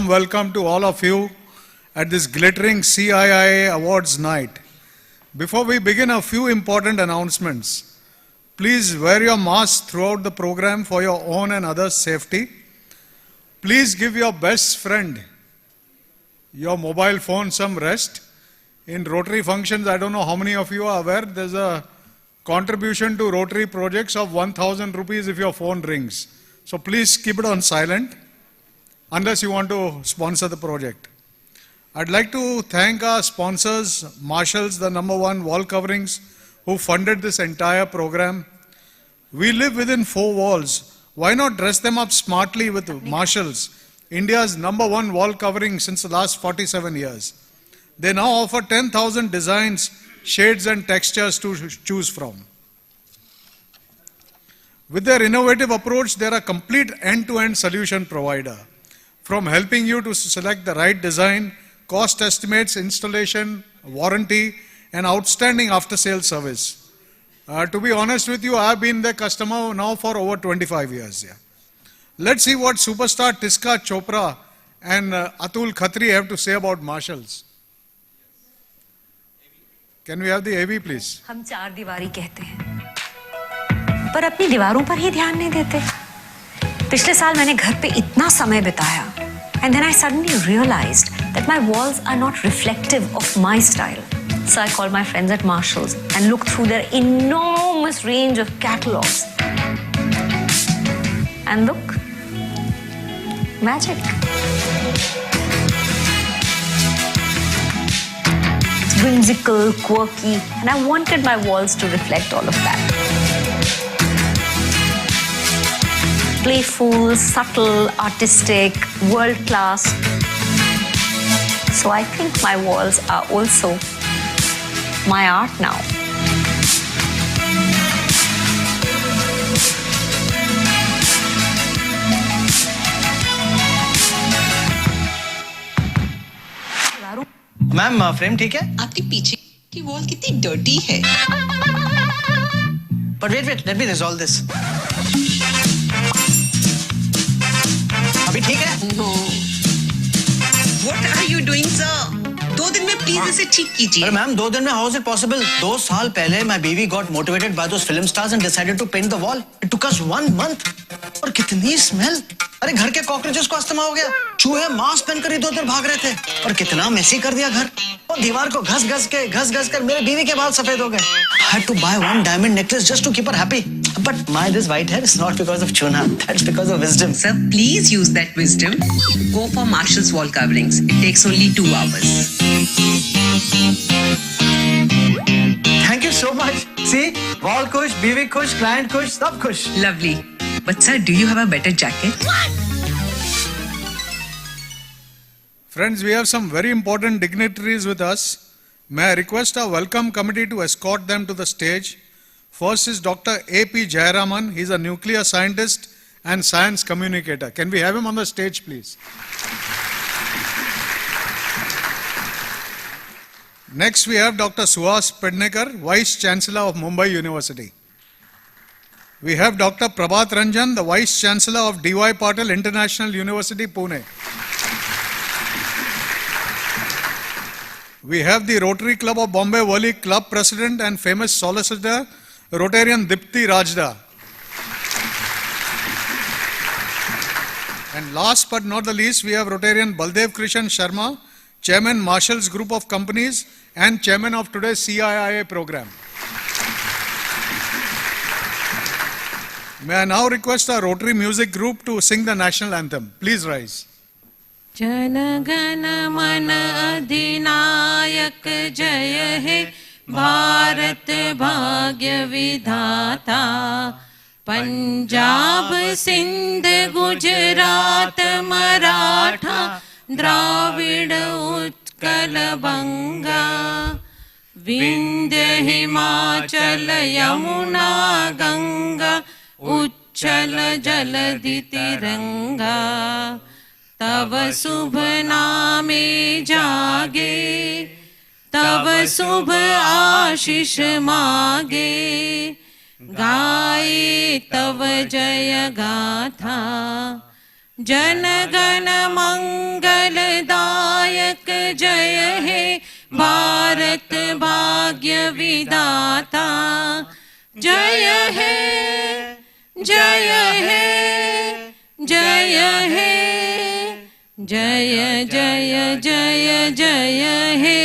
welcome to all of you at this glittering CIIA Awards night. Before we begin, a few important announcements. Please wear your mask throughout the program for your own and others' safety. Please give your best friend your mobile phone some rest. In Rotary functions, I don't know how many of you are aware, there's a contribution to Rotary projects of 1,000 rupees if your phone rings. So please keep it on silent unless you want to sponsor the project. I'd like to thank our sponsors, Marshals, the #1 wall coverings, who funded this entire program. We live within 4 walls. Why not dress them up smartly with Marshals, India's #1 wall covering since the last 47 years. They now offer 10,000 designs, shades and textures to choose from. With their innovative approach, they are a complete end-to-end solution provider. From helping you to select the right design, cost estimates, installation, warranty, and outstanding after-sales service. To be honest with you, I have been their customer now for over 25 years. Yeah. Let's see what superstar Tiska Chopra and Atul Khatri have to say about Marshalls. Can we have the AV, please? हम 4 दीवारी कहते हैं, पर अपनी दीवारों पर ही ध्यान नहीं देते. पिछले साल मैंने घर पे इतना समय बिताया, and then I suddenly realized that my walls are not reflective of my style. So I called my friends at Marshalls and looked through their enormous range of catalogs. And look, magic. It's whimsical, quirky, and I wanted my walls to reflect all of that. Playful, subtle, artistic, world-class. So I think my walls are also my art now. Ma'am frame ठीक है? आपके पीछे की wall कितनी dirty है. But wait, let me resolve this. अभी ठीक है? No. What are you doing, sir? 2 दिन में प्लीज इसे ठीक कीजिए. अरे मैम 2 दिन में how is it possible? 2 साल पहले my baby got motivated by those film stars and decided to paint the wall. It took us 1 month. और कितनी स्मेल. अरे घर के कॉकरोचेस को अस्थमा हो गया. चूहे मास्क पहनकर इधर-उधर भाग रहे थे. और कितना मेसी कर दिया घर. और दीवार को घस-घस कर मेरे बीवी के बाल सफेद हो गए. I had to buy 1 diamond necklace just to keep her happy. But my this white hair is not because of chuna. That's because of wisdom. Sir, please use that wisdom. Go for Marshall's wall coverings. It takes only 2 hours. Thank you so much. See, wall खुश, बीवी खुश, client खुश, सब खुश. Lovely. But sir, do you have a better jacket? Friends, we have some very important dignitaries with us. May I request our welcome committee to escort them to the stage. First is Dr. A.P. Jayaraman. He's a nuclear scientist and science communicator. Can we have him on the stage, please? Next, we have Dr. Suhas Pednekar, Vice Chancellor of Mumbai University. We have Dr. Prabhat Ranjan, the Vice Chancellor of D.Y. Patil International University, Pune. We have the Rotary Club of Bombay Wali Club President and famous solicitor, Rotarian Dipti Rajda. And last but not the least, we have Rotarian Baldev Krishan Sharma, Chairman Marshall's Group of Companies and Chairman of today's CIIA program. May I now request our Rotary Music Group to sing the national anthem. Please rise. Jana Gana मन अधिनायक जय हे भारत भाग्य विधाता. पंजाब सिंध गुजरात मराठा द्राविड़ उत्कल बंगा. विंध्य हिमाचल यमुना गंगा उच्चल जलधि तिरंगा. तव शुभ नामे जागे, तव शुभ आशीष मागे. गाए तव जय गाथा, जन गण मंगलदायक जय हे भारत भाग्य विधाता जय हे जय हे जय हे जय जय जय जय हे.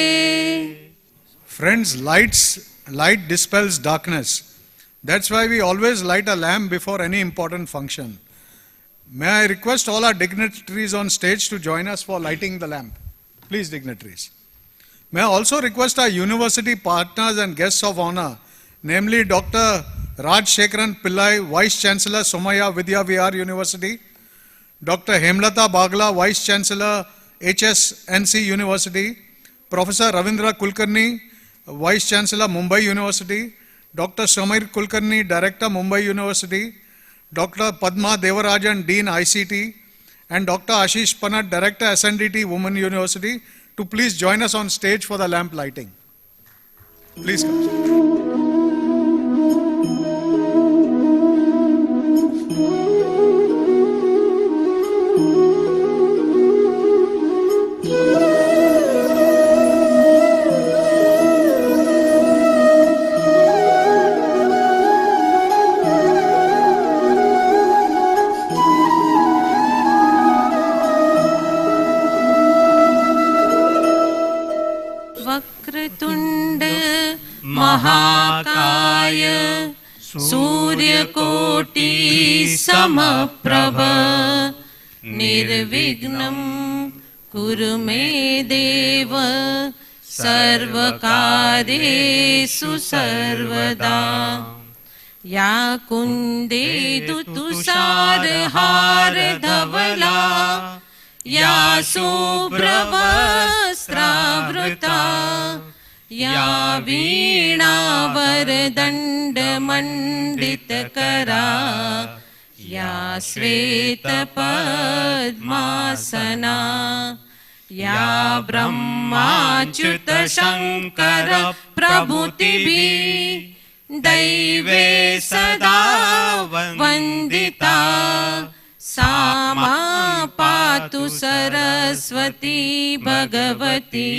Friends, light dispels darkness. That's why we always light a lamp before any important function. May I request all our dignitaries on stage to join us for lighting the lamp? Please, dignitaries. May I also request our university partners and guests of honor, namely Dr. Raj Shekharan Pillai, Vice Chancellor, Somaya Vidya Vihar University, Dr. Hemlata Bagla, Vice Chancellor, HSNC University, Professor Ravindra Kulkarni, Vice Chancellor, Mumbai University, Dr. Samir Kulkarni, Director, Mumbai University, Dr. Padma Devarajan, Dean, ICT, and Dr. Ashish Panat, Director, SNDT, Women University, to please join us on stage for the lamp lighting. Please come. Vakratunda महाकाय सूर्यकोटि समप्रभ निर्विघ्नं कुरु मे देव सर्वकार्येषु सर्वदा. या कुन्देन्दु तुषारहार धवला या शुभ्रवस्त्रावृता या वीणावरदण्डमण्डितकरा या श्वेतपद्मासना या ब्रह्माच्युत शङ्कर प्रभृतिभिः दैवे सदा वन्दिता सा मा पातु Saraswati Bhagwati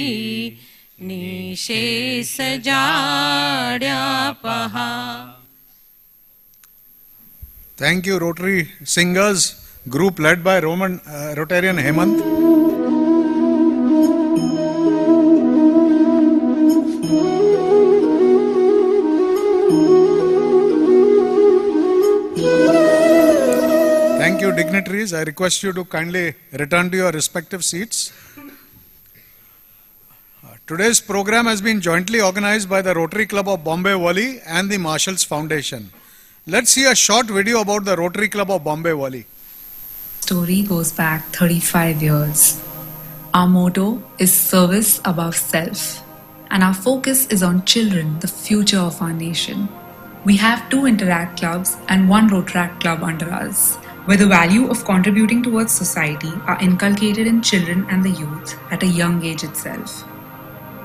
निशेषजाड्यापहा. Thank you, Rotary Singers, group led by Rotarian Hemant. Thank you, dignitaries. I request you to kindly return to your respective seats. Today's program has been jointly organized by the Rotary Club of Bombay Wali and the Marshalls Foundation. Let's see a short video about the Rotary Club of Bombay Wali. Story goes back 35 years. Our motto is service above self, and our focus is on children, the future of our nation. We have 2 Interact clubs and 1 Rotaract club under us, where the value of contributing towards society are inculcated in children and the youth at a young age itself.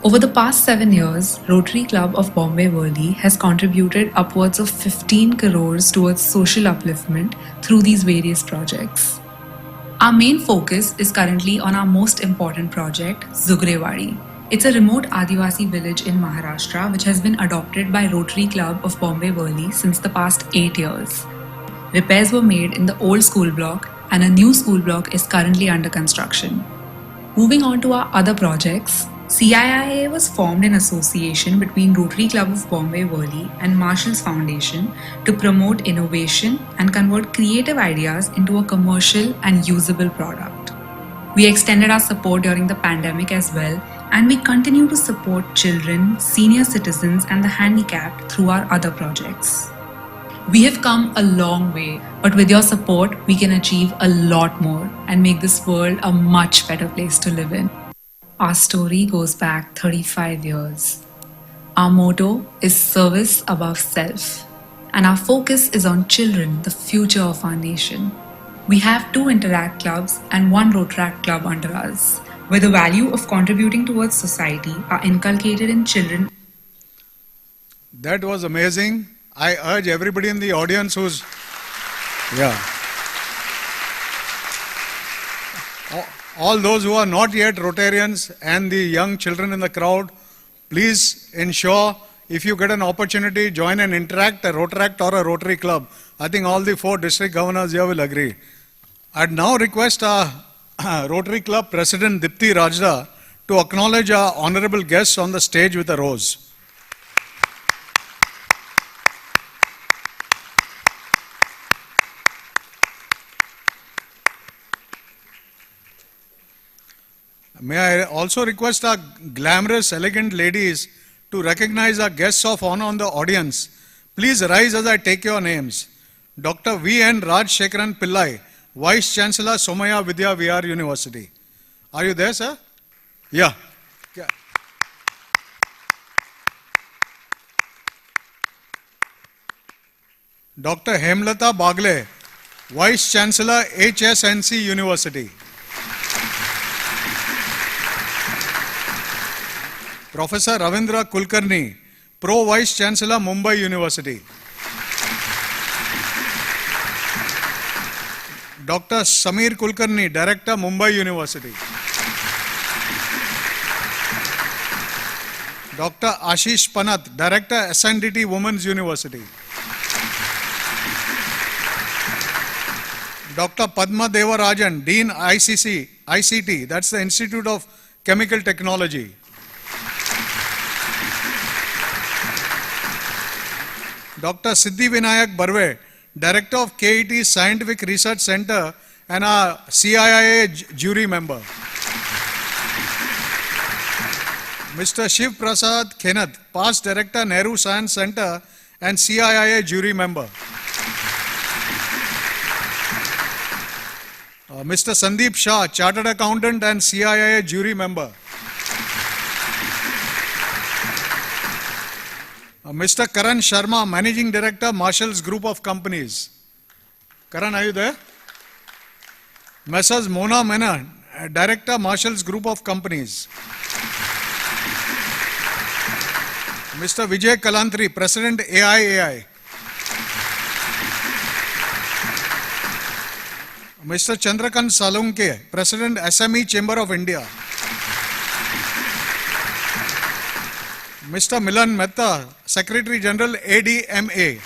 Over the past 7 years, Rotary Club of Bombay Worli has contributed upwards of 15 crores towards social upliftment through these various projects. Our main focus is currently on our most important project, Zugrewadi. It's a remote Adivasi village in Maharashtra which has been adopted by Rotary Club of Bombay Worli since the past 8 years. Repairs were made in the old school block and a new school block is currently under construction. Moving on to our other projects, CIIA was formed in association between Rotary Club of Bombay Worli and Marshalls Foundation to promote innovation and convert creative ideas into a commercial and usable product. We extended our support during the pandemic as well, and we continue to support children, senior citizens and the handicapped through our other projects. We have come a long way, but with your support, we can achieve a lot more and make this world a much better place to live in. Our story goes back 35 years. Our motto is service above self, and our focus is on children, the future of our nation. We have 2 Interact clubs and 1 Rotaract club under us, where the value of contributing towards society are inculcated in children. That was amazing. I urge everybody in the audience who's... Yeah. All those who are not yet Rotarians and the young children in the crowd, please ensure if you get an opportunity, join and interact, a Rotaract or a Rotary Club. I think all the 4 district governors here will agree. I'd now request our Rotary Club President Dipti Rajda to acknowledge our honorable guests on the stage with a rose. May I also request our glamorous, elegant ladies to recognize our guests of honor on the audience. Please rise as I take your names. Dr. V. N. Rajshekharan Pillai, Vice Chancellor, Somaya Vidya VR University. Are you there, sir? Yeah. Dr. Hemlata Bagle, Vice Chancellor, HSNC University. Professor Ravindra Kulkarni, Pro Vice Chancellor, Mumbai University. Dr. Samir Kulkarni, Director, Mumbai University. Dr. Ashish Panath, Director, SNDT Women's University. Dr. Padma Devarajan, Dean ICT, that's the Institute of Chemical Technology. Dr. Siddhi Vinayak Barve, Director of KET Scientific Research Center and a CIIA jury member. Mr. Shiv Prasad Khenath, Past Director, Nehru Science Center and CIIA jury member. Mr. Sandeep Shah, Chartered Accountant and CIIA jury member. Mr. Karan Sharma, Managing Director, Marshall's Group of Companies. Karan, are you there? Messrs. Mona Mena, Director, Marshall's Group of Companies. Mr. Vijay Kalantri, President, AIAI. Mr. Chandrakant Salunke, President, SME Chamber of India. Mr. Milan Mehta, Secretary General, ADMA.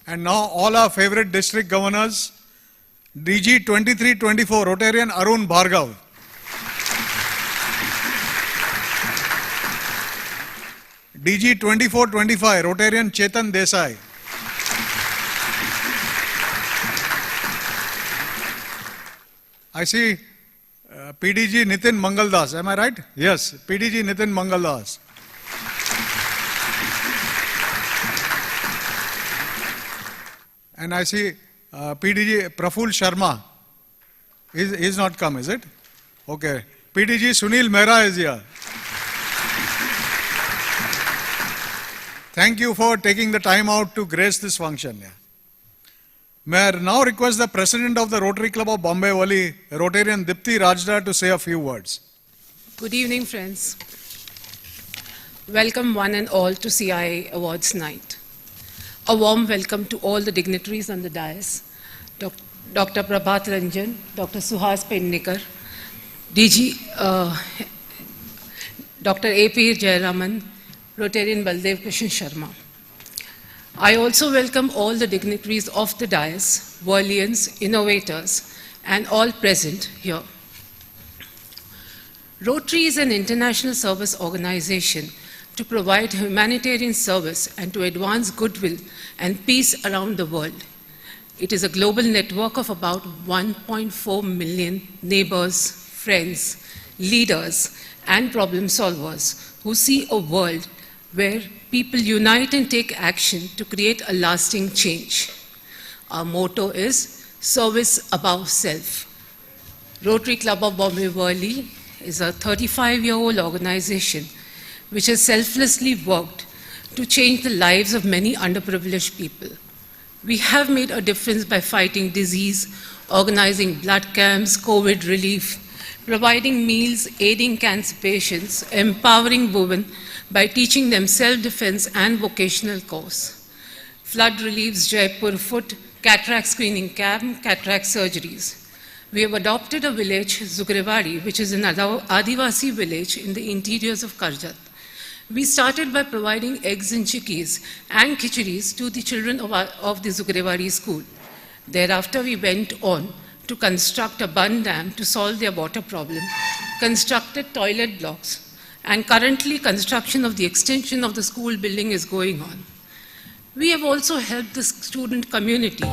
And now all our favorite district governors, DG 2324, Rotarian Arun Bhargav. DG 2425, Rotarian Chetan Desai. I see PDG Nitin Mangaldas, am I right? Yes, PDG Nitin Mangaldas. And I see PDG Praful Sharma. He's not come, is it? Okay. PDG Sunil Mehra is here. Thank you for taking the time out to grace this function. Yeah. May I now request the President of the Rotary Club of Bombay Wali, Rotarian Dipti Rajda, to say a few words. Good evening, friends. Welcome one and all to CIIA Awards Night. A warm welcome to all the dignitaries on the dais, Dr. Prabhat Ranjan, Dr. Suhas Pendikar, Dr. A.P. Jayaraman, Rotarian Baldev Krishnan Sharma. I also welcome all the dignitaries of the dais, Worlians, innovators, and all present here. Rotary is an international service organization to provide humanitarian service and to advance goodwill and peace around the world. It is a global network of about 1.4 million neighbors, friends, leaders, and problem solvers who see a world where people unite and take action to create a lasting change. Our motto is service above self. Rotary Club of Bombay Worli is a 35-year-old organization which has selflessly worked to change the lives of many underprivileged people. We have made a difference by fighting disease, organizing blood camps, COVID relief, providing meals, aiding cancer patients, empowering women by teaching them self-defense and vocational course, Flood reliefs Jaipur foot, cataract screening camp, cataract surgeries. We have adopted a village, Zugrewadi, which is an Adivasi village in the interiors of Karjat. We started by providing eggs and chickies and khichiris to the children of the Zugrewadi school. Thereafter, we went on to construct a bund dam to solve their water problem, constructed toilet blocks, and currently construction of the extension of the school building is going on. We have also helped the student community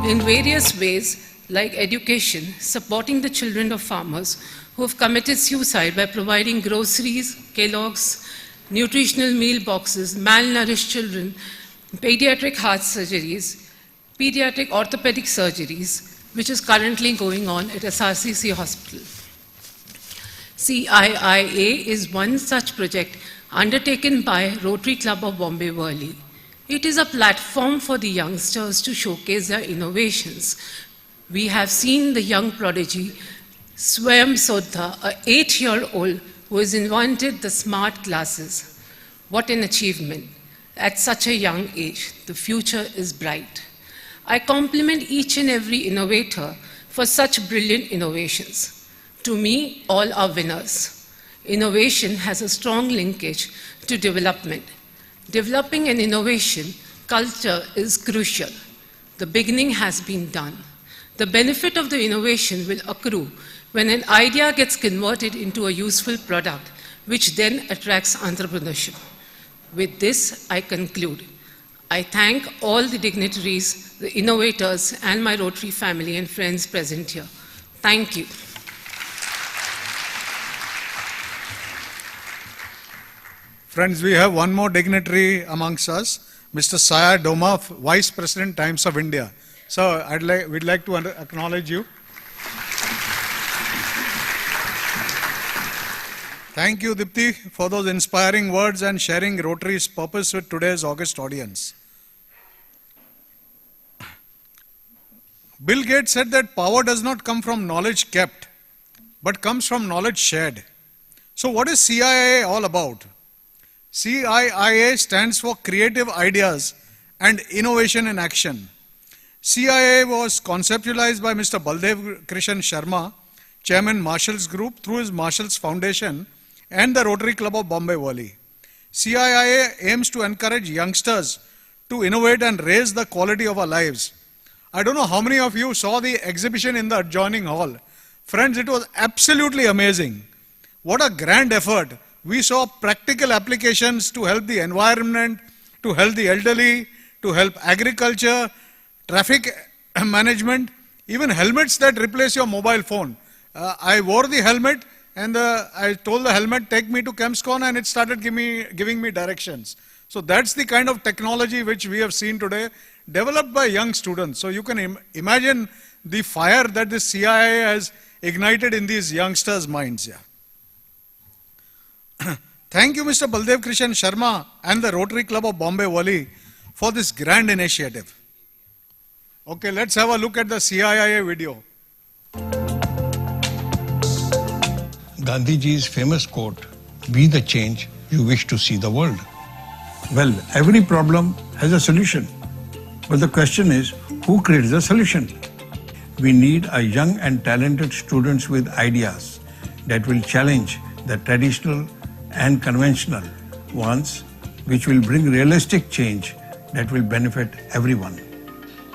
in various ways like education, supporting the children of farmers who have committed suicide by providing groceries, Kellogg's, nutritional meal boxes, malnourished children, pediatric heart surgeries, pediatric orthopedic surgeries, which is currently going on at SRCC Hospital. CIIA is one such project undertaken by Rotary Club of Bombay Worli. It is a platform for the youngsters to showcase their innovations. We have seen the young prodigy, Swayam Sodha, an 8-year-old who has invented the smart glasses. What an achievement. At such a young age, the future is bright. I compliment each and every innovator for such brilliant innovations. To me, all are winners. Innovation has a strong linkage to development. Developing an innovation culture is crucial. The beginning has been done. The benefit of the innovation will accrue when an idea gets converted into a useful product, which then attracts entrepreneurship. With this, I conclude. I thank all the dignitaries, the innovators, and my Rotary family and friends present here. Thank you. Friends, we have one more dignitary amongst us, Mr. CIIA Doma, Vice President, Times of India. So we'd like to acknowledge you. Thank you, Dipti, for those inspiring words and sharing Rotary's purpose with today's august audience. Bill Gates said that power does not come from knowledge kept, but comes from knowledge shared. So what is CIIA all about? CIIA stands for Creative Ideas and Innovation in Action. CIIA was conceptualized by Mr. Baldev Krishan Sharma, Chairman Marshall's Group, through his Marshall's Foundation and the Rotary Club of Bombay Worli. CIIA aims to encourage youngsters to innovate and raise the quality of our lives. I don't know how many of you saw the exhibition in the adjoining hall. Friends, it was absolutely amazing. What a grand effort. We saw practical applications to help the environment, to help the elderly, to help agriculture, traffic management, even helmets that replace your mobile phone. I wore the helmet and I told the helmet, take me to ChemScon, and it started giving me directions. So that's the kind of technology which we have seen today, developed by young students. So you can imagine the fire that this CIIA has ignited in these youngsters' minds. Yeah. Thank you, Mr. Baldev Krishan Sharma and the Rotary Club of Bombay Worli for this grand initiative. Okay, let's have a look at the CIIA video. Gandhiji's famous quote, "Be the change you wish to see the world." Well, every problem has a solution. But the question is, who creates the solution? We need a young and talented students with ideas that will challenge the traditional and conventional ones, which will bring realistic change that will benefit everyone.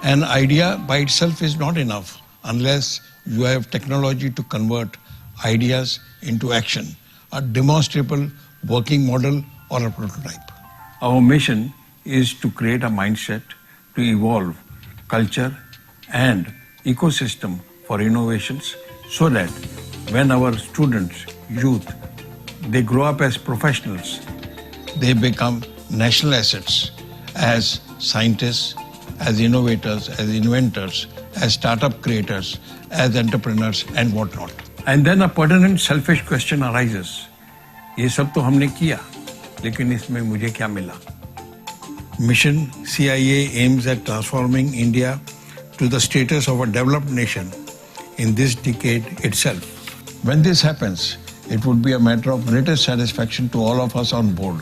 An idea by itself is not enough unless you have technology to convert ideas into action, a demonstrable working model or a prototype. Our mission is to create a mindset to evolve culture and ecosystem for innovations so that when our students, youth, they grow up as professionals, They become national assets as scientists, as innovators, as inventors, as startup creators, as entrepreneurs and whatnot. and then a pertinent selfish question arises. ये सब तो हमने किया, लेकिन इसमें मुझे क्या मिला? Mission CIIA aims at transforming India to the status of a developed nation in this decade itself. When this happens, it would be a matter of greatest satisfaction to all of us on board.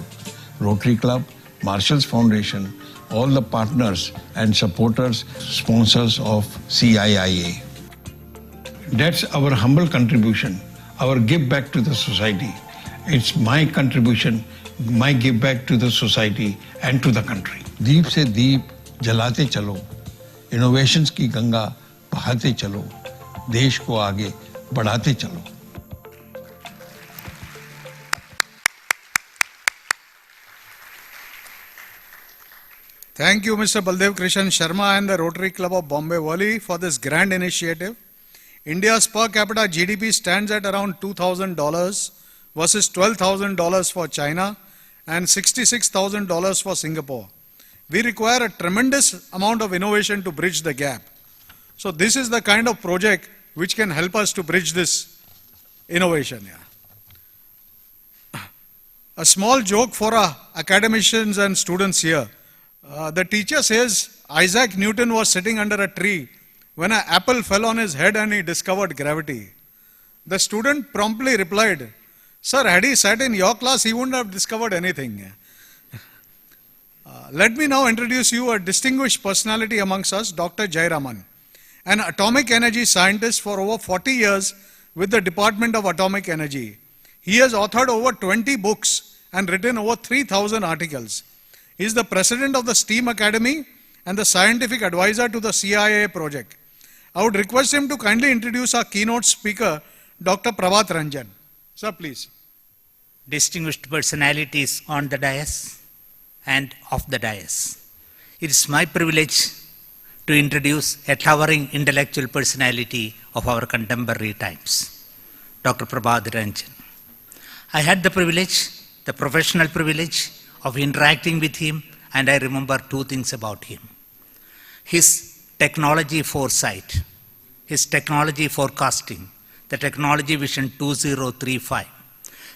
Rotary Club, Marshall's Foundation, all the partners and supporters, sponsors of CIIA. That's our humble contribution, our give back to the society. It's my contribution, my give back to the society and to the country. दीप से दीप जलाते चलो, innovations की गंगा बहाते चलो, देश को आगे बढ़ाते चलो. Thank you, Mr. Baldev Krishan Sharma and the Rotary Club of Bombay Wali for this grand initiative. India's per capita GDP stands at around $2,000 versus $12,000 for China and $66,000 for Singapore. We require a tremendous amount of innovation to bridge the gap. So this is the kind of project which can help us to bridge this innovation. Yeah. A small joke for our academicians and students here. The teacher says Isaac Newton was sitting under a tree when an apple fell on his head and he discovered gravity. The student promptly replied, "Sir, had he sat in your class, he wouldn't have discovered anything." Let me now introduce you a distinguished personality amongst us, Dr. Jayaraman, an atomic energy scientist for over 40 years with the Department of Atomic Energy. He has authored over 20 books and written over 3,000 articles. He is the president of the STEAM Academy and the scientific advisor to the CIIA project. I would request him to kindly introduce our keynote speaker, Dr. Prabhat Ranjan. Sir, please. Distinguished personalities on the dais and off the dais. It is my privilege to introduce a towering intellectual personality of our contemporary times, Dr. Prabhat Ranjan. I had the privilege, the professional privilege of interacting with him, and I remember two things about him. His technology foresight, his technology forecasting, the technology vision 2035.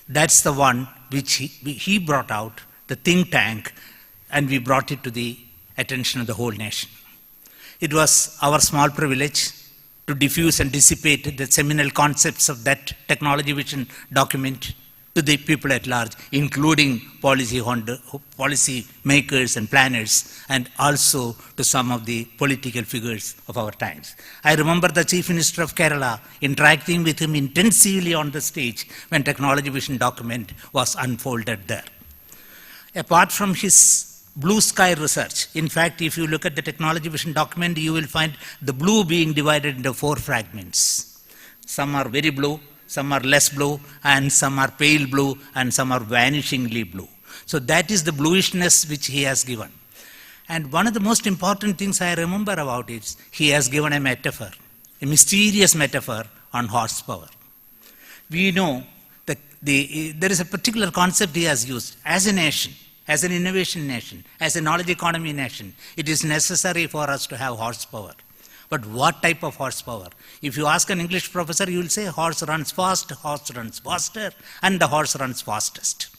That's the one which he brought out, the think tank, and we brought it to the attention of the whole nation. It was our small privilege to diffuse and dissipate the seminal concepts of that technology vision document to the people at large, including policy makers and planners, and also to some of the political figures of our times. I remember the Chief Minister of Kerala interacting with him intensively on the stage when technology vision document was unfolded there. Apart from his blue sky research, in fact, if you look at the technology vision document, you will find the blue being divided into 4 fragments. Some are very blue, some are less blue, and some are pale blue, and some are vanishingly blue. So that is the bluishness which he has given. And one of the most important things I remember about it is he has given a metaphor, a mysterious metaphor on horsepower. We know that there is a particular concept he has used. As a nation, as an innovation nation, as a knowledge economy nation, it is necessary for us to have horsepower. But what type of horsepower? If you ask an English professor, you will say horse runs fast, horse runs faster, and the horse runs fastest.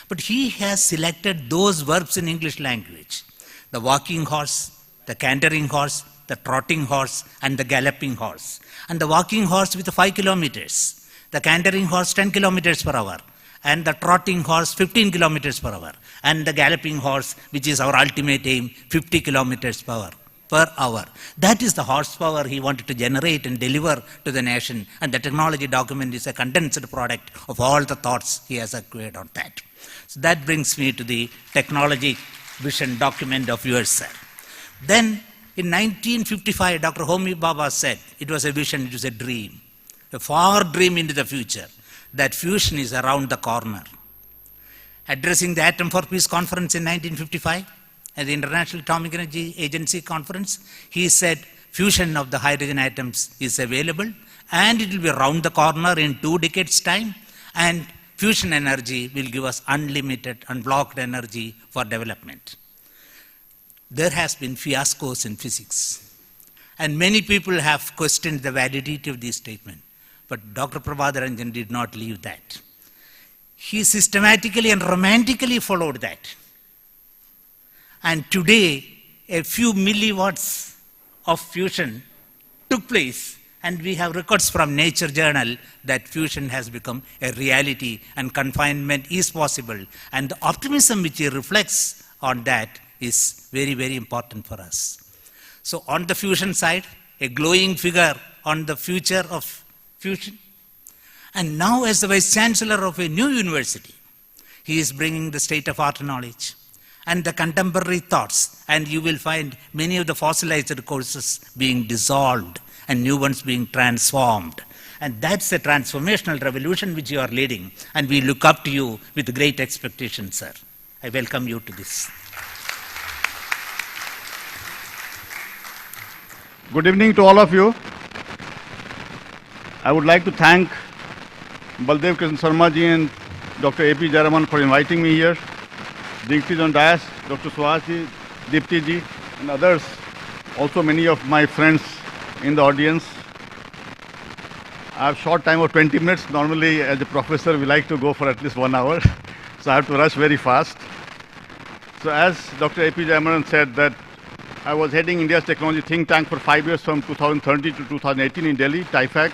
But he has selected those verbs in English language: the walking horse, the cantering horse, the trotting horse, and the galloping horse. And the walking horse with 5 kilometers, the cantering horse 10 kilometers per hour, and the trotting horse 15 kilometers per hour, and the galloping horse, which is our ultimate aim, 50 kilometers per hour. That is the horsepower he wanted to generate and deliver to the nation, and the technology document is a condensed product of all the thoughts he has acquired on that. So that brings me to the technology vision document of yours, sir. Then in 1955, Dr. Homi Bhabha said it was a vision, it was a dream, a far dream into the future, that fusion is around the corner. Addressing the Atom for Peace conference in 1955, at the International Atomic Energy Agency conference, he said fusion of the hydrogen atoms is available and it will be around the corner in 2 decades' time, and fusion energy will give us unlimited, unblocked energy for development. There has been fiascos in physics, and many people have questioned the validity of this statement, but Dr. Prabhat Ranjan did not leave that. He systematically and romantically followed that. And today, a few milliwatts of fusion took place, and we have records from Nature Journal that fusion has become a reality and confinement is possible. And the optimism which he reflects on that is very, very important for us. So on the fusion side, a glowing figure on the future of fusion. And now as the Vice Chancellor of a new university, he is bringing the state-of-art knowledge and the contemporary thoughts, and you will find many of the fossilized courses being dissolved and new ones being transformed. And that's the transformational revolution which you are leading, and we look up to you with great expectation, sir. I welcome you to this. Good evening to all of you. I would like to thank Baldev Krishna Sharma ji and Dr. A.P. Jayaraman for inviting me here. Dignitaries on dais, Dr. Suhas ji, Dipti ji, and others, also many of my friends in the audience. I have short time of 20 minutes. Normally, as a professor, we like to go for at least 1 hour. So I have to rush very fast. So as Dr. A.P. Jayaraman said that I was heading India's technology think tank for 5 years from 2013 to 2018 in Delhi, TIFAC.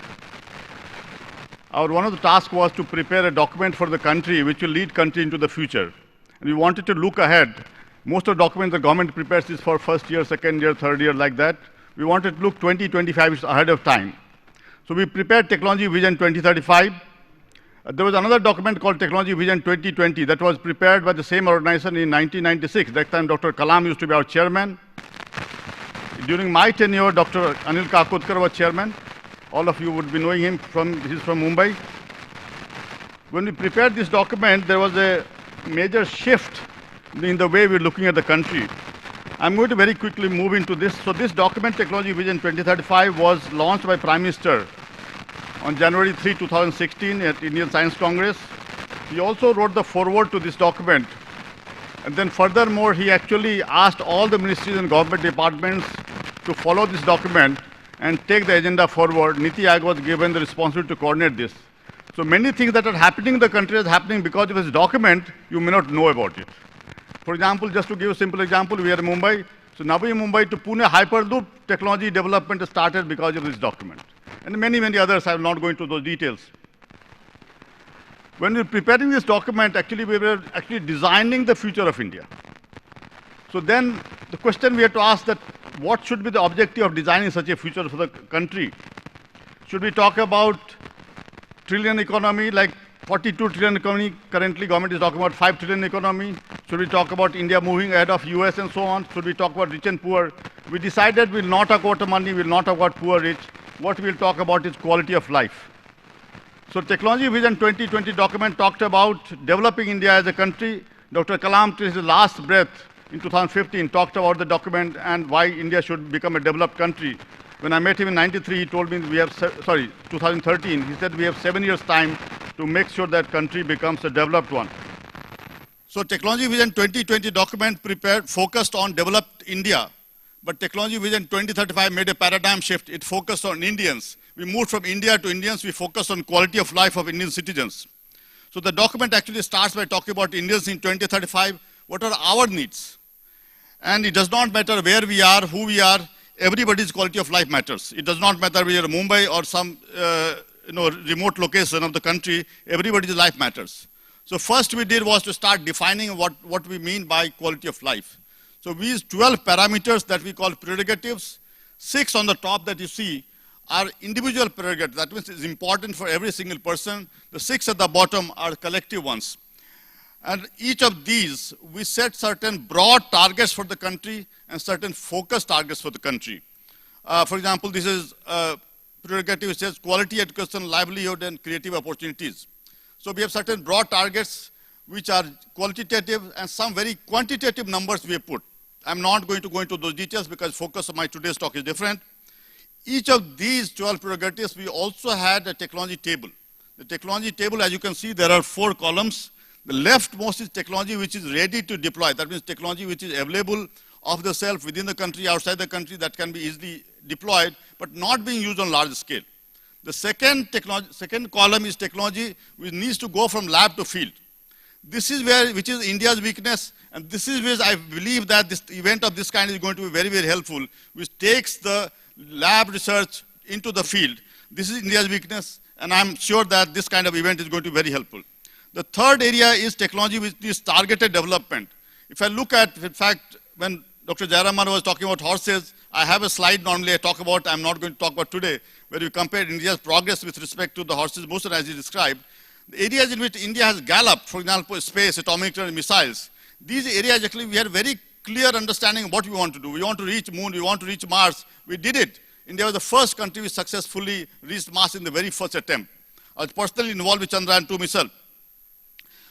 One of the tasks was to prepare a document for the country which will lead country into the future. And we wanted to look ahead. Most of the documents the government prepares is for first year, second year, third year, like that. We wanted to look 20, 25 years ahead of time. So we prepared Technology Vision 2035. There was another document called Technology Vision 2020 that was prepared by the same organization in 1996. That time Dr. Kalam used to be our chairman. During my tenure, Dr. Anil Kakotkar was chairman. All of you would be knowing him, he's from Mumbai. When we prepared this document, there was a major shift in the way we're looking at the country. I'm going to very quickly move into this. So this document, Technology Vision 2035, was launched by Prime Minister on January 3, 2016 at Indian Science Congress. He also wrote the foreword to this document. And then furthermore, he actually asked all the ministries and government departments to follow this document and take the agenda forward. NITE Aayog was given the responsibility to coordinate this. So many things that are happening in the country is happening because of this document, you may not know about it. For example, just to give a simple example, we are in Mumbai. So Navi Mumbai to Pune Hyperloop technology development started because of this document. And many, many others, I'm not going into those details. When we were preparing this document, actually we were designing the future of India. So then the question we had to ask that what should be the objective of designing such a future for the country? Should we talk about trillion economy, like 42 trillion economy? Currently government is talking about 5 trillion economy. Should we talk about India moving ahead of US and so on? Should we talk about rich and poor? We decided we'll not talk about money, we'll not talk about poor, rich. What we'll talk about is quality of life. So Technology Vision 2020 document talked about developing India as a country. Dr. Kalam, to his last breath in 2015, talked about the document and why India should become a developed country. When I met him in 93, he told me we have, 2013, he said we have 7 years' time to make sure that country becomes a developed one. So Technology Vision 2020 document focused on developed India, but Technology Vision 2035 made a paradigm shift. It focused on Indians. We moved from India to Indians. We focused on quality of life of Indian citizens. So the document actually starts by talking about Indians in 2035. What are our needs? And it does not matter where we are, who we are, everybody's quality of life matters. It does not matter whether you're in Mumbai or some remote location of the country, everybody's life matters. So first we did was to start defining what we mean by quality of life. So we use 12 parameters that we call prerogatives. 6 on the top that you see are individual prerogatives. That means it's important for every single person. The 6 at the bottom are collective ones. And each of these, we set certain broad targets for the country and certain focused targets for the country. For example, this is a prerogative which says quality education, livelihood, and creative opportunities. So we have certain broad targets which are qualitative and some very quantitative numbers we have put. I'm not going to go into those details because focus of my today's talk is different. Each of these 12 prerogatives, we also had a technology table. The technology table, as you can see, there are 4 columns. The leftmost is technology which is ready to deploy. That means technology which is available of the self within the country, outside the country, that can be easily deployed, but not being used on large scale. The second column is technology which needs to go from lab to field. This is which is India's weakness, and this is where I believe that this event of this kind is going to be very, very helpful, which takes the lab research into the field. This is India's weakness, and I'm sure that this kind of event is going to be very helpful. The third area is technology which is targeted development. If I look at, in fact, when Dr. Jayaraman was talking about horses, I have a slide normally I talk about, I'm not going to talk about today, where we compare India's progress with respect to the horses motion as he described. The areas in which India has galloped, for example, space, atomic and missiles, these areas actually we had very clear understanding of what we want to do. We want to reach moon, we want to reach Mars. We did it. India was the first country which successfully reached Mars in the very first attempt. I was personally involved with Chandrayaan-2 myself.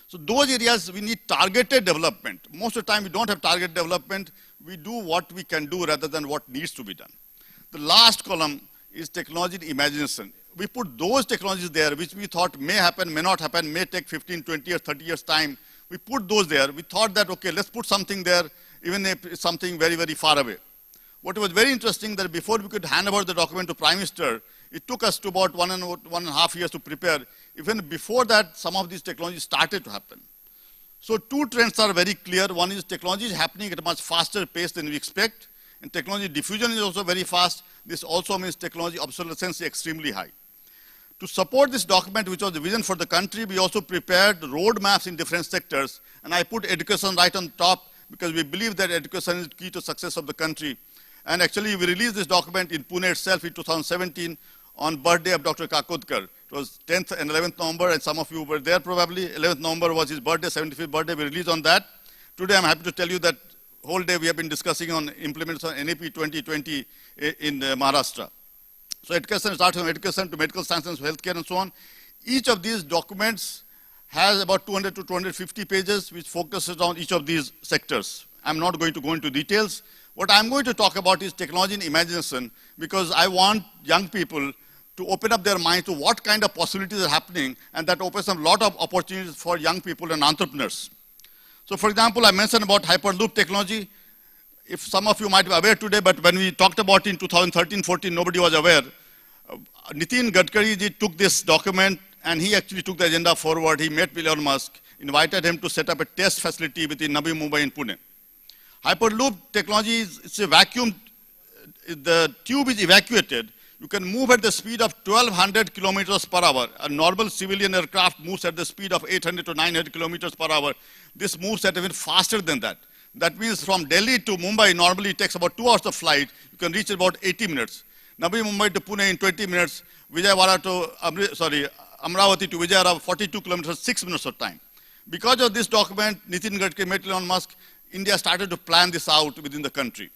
So those areas we need targeted development. Most of the time we don't have targeted development. We do what we can do rather than what needs to be done. The last column is technology and imagination. We put those technologies there which we thought may happen, may not happen, may take 15, 20 or 30 years time. We put those there. We thought that, okay, let's put something there, even if it's something very, very far away. What was very interesting that before we could hand over the document to Prime Minister, it took us to about 1.5 years to prepare. Even before that, some of these technologies started to happen. So two trends are very clear. One is technology is happening at a much faster pace than we expect, and technology diffusion is also very fast. This also means technology obsolescence is extremely high. To support this document, which was the vision for the country, we also prepared roadmaps in different sectors, and I put education right on top because we believe that education is key to success of the country. And actually, we released this document in Pune itself in 2017 on birthday of Dr. Kakodkar. It was 10th and 11th November, and some of you were there probably. 11th November was his birthday, 75th birthday. We released on that. Today, I'm happy to tell you that whole day we have been discussing on implementation of NAP 2020 in Maharashtra. So education starts from education to medical science and healthcare and so on. Each of these documents has about 200 to 250 pages, which focuses on each of these sectors. I'm not going to go into details. What I'm going to talk about is technology and imagination, because I want young people to open up their mind to what kind of possibilities are happening, and that opens up a lot of opportunities for young people and entrepreneurs. So for example, I mentioned about Hyperloop technology. If some of you might be aware today, but when we talked about it in 2013-14, nobody was aware. Nitin Gadkari ji took this document and he actually took the agenda forward. He met with Elon Musk, invited him to set up a test facility within Navi Mumbai and Pune. Hyperloop technology is a vacuum. The tube is evacuated. You can move at the speed of 1200 kilometers per hour. A normal civilian aircraft moves at the speed of 800 to 900 kilometers per hour. This moves at even faster than that. That means from Delhi to Mumbai, normally it takes about 2 hours of flight. You can reach about 80 minutes. Navi Mumbai to Pune in 20 minutes. Vijayawada to, Amravati to Vijayawada, 42 kilometers, 6 minutes of time. Because of this document, Nitin Gadkari met Elon Musk, India started to plan this out within the country.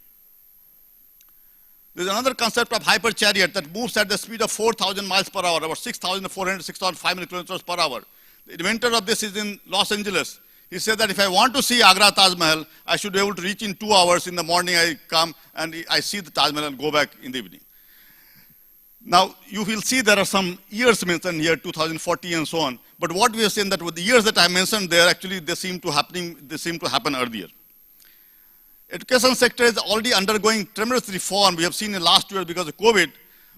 There's another concept of hyper chariot that moves at the speed of 4,000 miles per hour, about 6,400, 6,500 kilometers per hour. The inventor of this is in Los Angeles. He said that if I want to see Agra Taj Mahal, I should be able to reach in 2 hours. In the morning I come and I see the Taj Mahal and go back in the evening. Now, you will see there are some years mentioned here, 2040 and so on. But what we are saying that with the years that I mentioned there, actually they seem to happen earlier. Education sector is already undergoing tremendous reform. We have seen in last year because of COVID.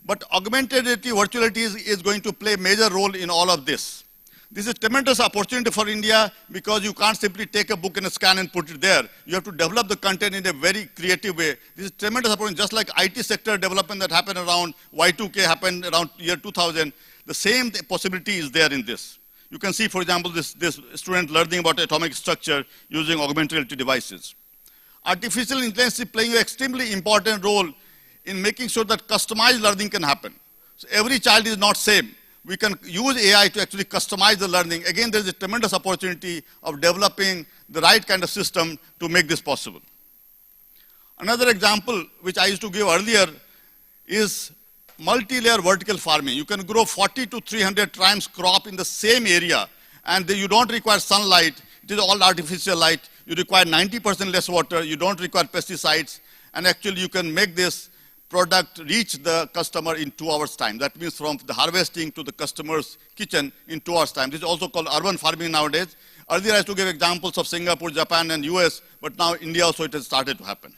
But augmented reality, virtuality is going to play a major role in all of this. This is a tremendous opportunity for India because you can't simply take a book and a scan and put it there. You have to develop the content in a very creative way. This is a tremendous opportunity, just like IT sector development that happened around Y2K happened around year 2000. The same possibility is there in this. You can see, for example, this student learning about atomic structure using augmented reality devices. Artificial intelligence is playing an extremely important role in making sure that customized learning can happen. So every child is not same. We can use AI to actually customize the learning. Again, there is a tremendous opportunity of developing the right kind of system to make this possible. Another example, which I used to give earlier, is multi-layer vertical farming. You can grow 40 to 300 times crop in the same area, and you don't require sunlight. It is all artificial light. You require 90% less water. You don't require pesticides. And actually, you can make this product reach the customer in 2 hours' time. That means from the harvesting to the customer's kitchen in 2 hours' time. This is also called urban farming nowadays. Earlier, I used to give examples of Singapore, Japan, and US, but now India also it has started to happen.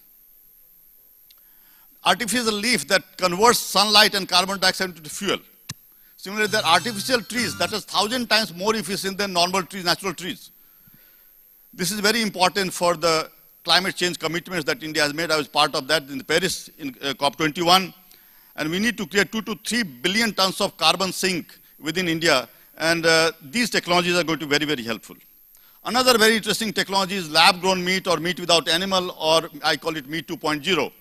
Artificial leaf that converts sunlight and carbon dioxide into fuel. Similarly, there are artificial trees that is 1,000 times more efficient than normal trees, natural trees. This is very important for the climate change commitments that India has made. I was part of that in Paris in COP21. And we need to create 2 to 3 billion tons of carbon sink within India. And these technologies are going to be very, very helpful. Another very interesting technology is lab-grown meat or meat without animal, or I call it meat 2.0,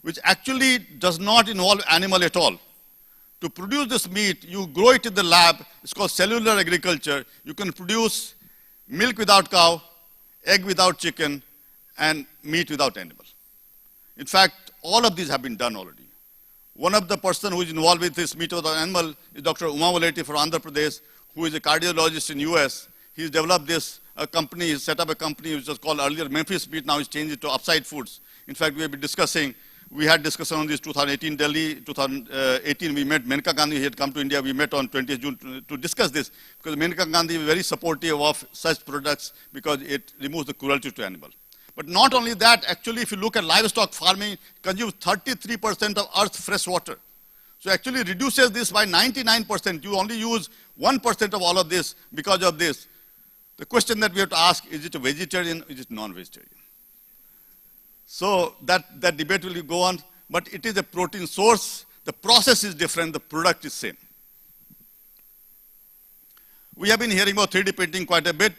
which actually does not involve animal at all. To produce this meat, you grow it in the lab. It's called cellular agriculture. You can produce milk without cow, egg without chicken, and meat without animal. In fact, all of these have been done already. One of the person who is involved with this meat without animal is Dr. Uma Valeti from Andhra Pradesh, who is a cardiologist in US. He's developed this company, he set up a company which was called earlier Memphis Meat, now he's changed it to Upside Foods. In fact, we have been discussing, we had discussion on this 2018 Delhi, 2018 we met Menka Gandhi, he had come to India, we met on 20th June to discuss this, because Menka Gandhi is very supportive of such products because it removes the cruelty to animal. But not only that, actually if you look at livestock farming, it consumes 33% of Earth's fresh water. So actually reduces this by 99%. You only use 1% of all of this because of this. The question that we have to ask, is it a vegetarian, is it non-vegetarian? So that debate will go on, but it is a protein source. The process is different, the product is same. We have been hearing about 3D printing quite a bit.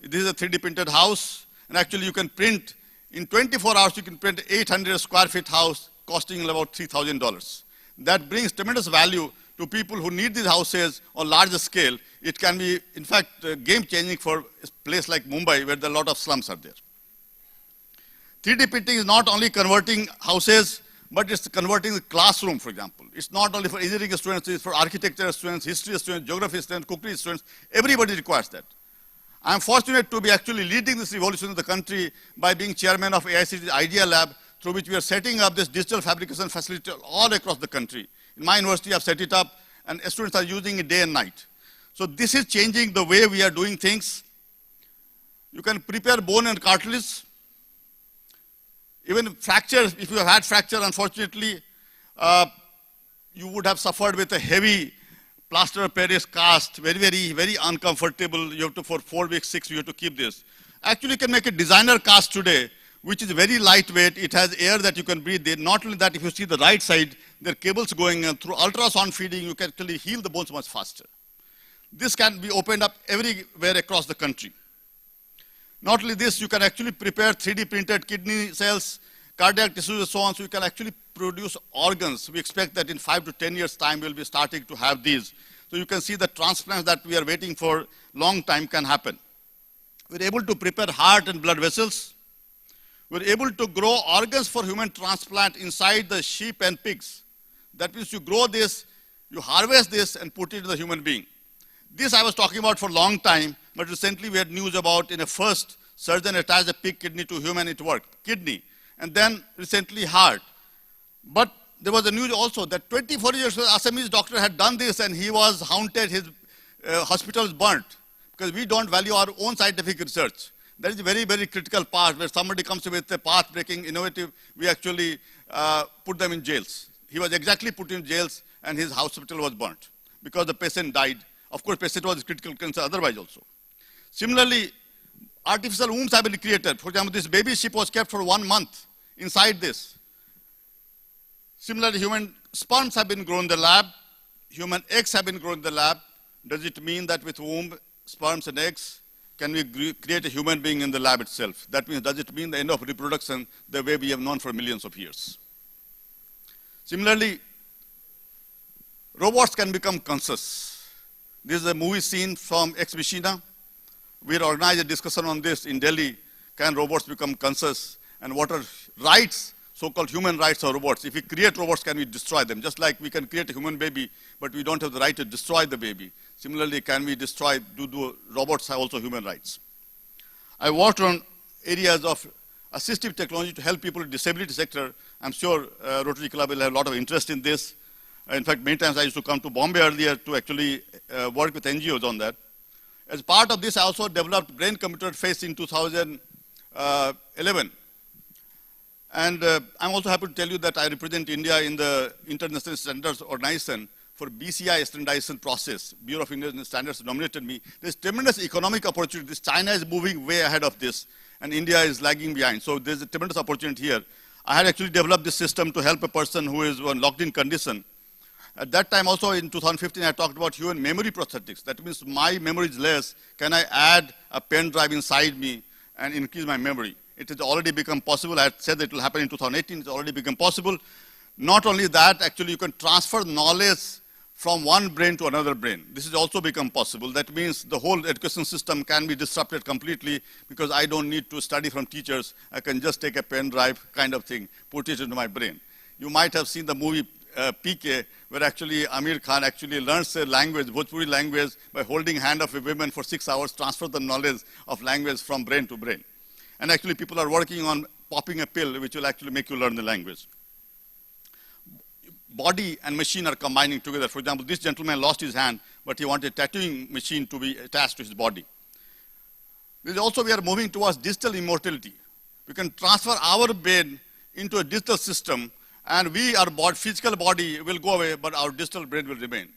This is a 3D printed house, and actually you can print, in 24 hours you can print 800 square feet house costing about $3,000. That brings tremendous value to people who need these houses on larger scale. It can be, in fact, game-changing for a place like Mumbai, where there are a lot of slums are there. 3D printing is not only converting houses, but it's converting the classroom, for example. It's not only for engineering students, it's for architecture students, history students, geography students, cookery students. Everybody requires that. I'm fortunate to be actually leading this revolution in the country by being chairman of AICT's Idea Lab, through which we are setting up this digital fabrication facility all across the country. In my university, I've set it up, and students are using it day and night. So this is changing the way we are doing things. You can prepare bone and cartilage. Even fractures, if you have had fracture, unfortunately, you would have suffered with a heavy plaster of Paris cast, very uncomfortable. You have to, for 4 weeks, 6 weeks, you have to keep this. Actually, you can make a designer cast today, which is very lightweight. It has air that you can breathe in. Not only that, if you see the right side, there are cables going through ultrasound feeding, you can actually heal the bones much faster. This can be opened up everywhere across the country. Not only this, you can actually prepare 3D printed kidney cells, cardiac tissues and so on, so you can actually produce organs. We expect that in 5 to 10 years' time, we'll be starting to have these. So you can see the transplants that we are waiting for long time can happen. We're able to prepare heart and blood vessels. We're able to grow organs for human transplant inside the sheep and pigs. That means you grow this, you harvest this and put it in the human being. This I was talking about for a long time, but recently we had news about in a first surgeon attached a pig kidney to human, it worked, kidney. And then recently heart. But there was a news also that 24 years ago, Assamese doctor had done this and he was haunted, his hospital was burnt because we don't value our own scientific research. That is a very critical part where somebody comes with a path-breaking, innovative, we actually put them in jails. He was exactly put in jails and his hospital was burnt because the patient died. Of course, patient was critical concern otherwise also. Similarly, artificial wombs have been created. For example, this baby sheep was kept for 1 month inside this. Similarly, human sperms have been grown in the lab. Human eggs have been grown in the lab. Does it mean that with womb, sperms and eggs, can we create a human being in the lab itself? That means, does it mean the end of reproduction the way we have known for millions of years? Similarly, robots can become conscious. This is a movie scene from Ex Machina. We organized a discussion on this in Delhi. Can robots become conscious? And what are rights, so-called human rights of robots? If we create robots, can we destroy them? Just like we can create a human baby, but we don't have the right to destroy the baby. Similarly, can we destroy, do robots have also human rights? I worked on areas of assistive technology to help people in the disability sector. I'm sure Rotary Club will have a lot of interest in this. In fact, many times I used to come to Bombay earlier to actually work with NGOs on that. As part of this, I also developed brain-computer interface in 2011. And I'm also happy to tell you that I represent India in the International Standards Organization for BCI standardization process. Bureau of Indian Standards nominated me. There's tremendous economic opportunities. China is moving way ahead of this, and India is lagging behind. So there's a tremendous opportunity here. I had actually developed this system to help a person who is in locked-in condition. At that time also in 2015, I talked about human memory prosthetics. That means my memory is less. Can I add a pen drive inside me and increase my memory? It has already become possible. I had said that it will happen in 2018. It's already become possible. Not only that, actually you can transfer knowledge from one brain to another brain. This has also become possible. That means the whole education system can be disrupted completely because I don't need to study from teachers. I can just take a pen drive kind of thing, put it into my brain. You might have seen the movie PK, where actually Amir Khan actually learns a language, Bhojpuri language, by holding hand of a woman for 6 hours, transfer the knowledge of language from brain to brain. And actually people are working on popping a pill which will actually make you learn the language. Body and machine are combining together. For example, this gentleman lost his hand, but he wanted a tattooing machine to be attached to his body. There's also, we are moving towards digital immortality. We can transfer our brain into a digital system, and our physical body will go away, but our digital brain will remain.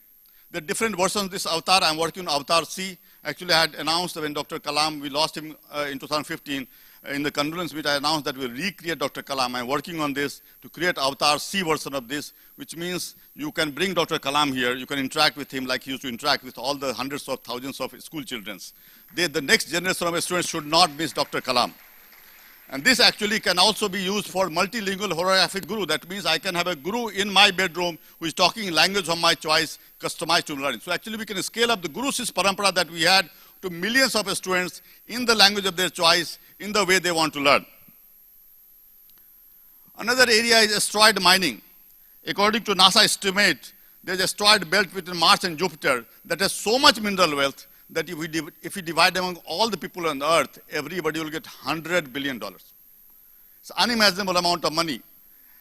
There are different versions of this avatar. I'm working on Avatar C. Actually, I had announced when Dr. Kalam, we lost him in 2015, in the condolence meet, I announced that we'll recreate Dr. Kalam. I'm working on this to create Avatar C version of this, which means you can bring Dr. Kalam here, you can interact with him like he used to interact with all the hundreds of thousands of school children. The next generation of students should not miss Dr. Kalam. And this actually can also be used for multilingual holographic guru. That means I can have a guru in my bedroom who is talking in language of my choice, customized to learning. So actually we can scale up the Guru Sis Parampara that we had to millions of students in the language of their choice, in the way they want to learn. Another area is asteroid mining. According to NASA estimate, there's an asteroid belt between Mars and Jupiter that has so much mineral wealth that if we divide among all the people on the earth, everybody will get $100 billion. It's an unimaginable amount of money.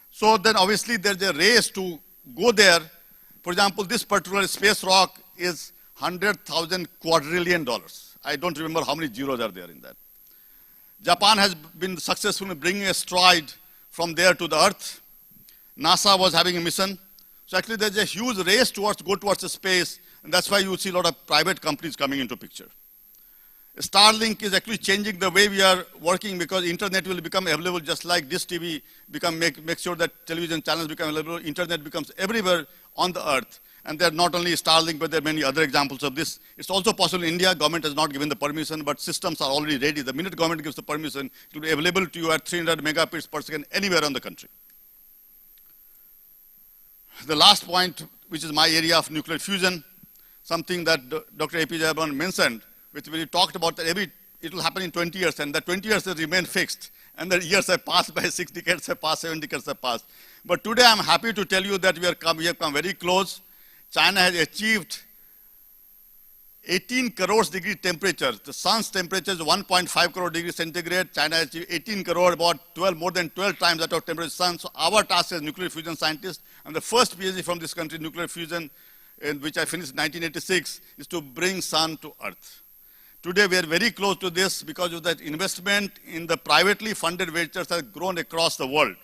So then obviously there's a race to go there. For example, this particular space rock is 100,000 quadrillion dollars. I don't remember how many zeros are there in that. Japan has been successful in bringing an asteroid from there to the earth. NASA was having a mission. So actually there's a huge race towards the space, and that's why you see a lot of private companies coming into picture. Starlink is actually changing the way we are working because internet will become available just like this TV make sure that television channels become available. Internet becomes everywhere on the earth. And there are not only Starlink, but there are many other examples of this. It's also possible in India. Government has not given the permission, but systems are already ready. The minute government gives the permission, it will be available to you at 300 megabits per second anywhere in the country. The last point, which is my area of nuclear fusion, something that Dr. APJ Abhimanyu mentioned, which we talked about that it will happen in 20 years, and the 20 years has remained fixed. And the years have passed by, 6 decades have passed, 7 decades have passed. But today I'm happy to tell you that we have come very close. China has achieved 18 crores degree temperature. The sun's temperature is 1.5 crore degrees centigrade. China has achieved 18 crore, about more than 12 times that of temperature of the sun. So our task as nuclear fusion scientists, and the first PhD from this country, nuclear fusion, in which I finished in 1986, is to bring sun to earth. Today we are very close to this because of that investment in the privately funded ventures has grown across the world.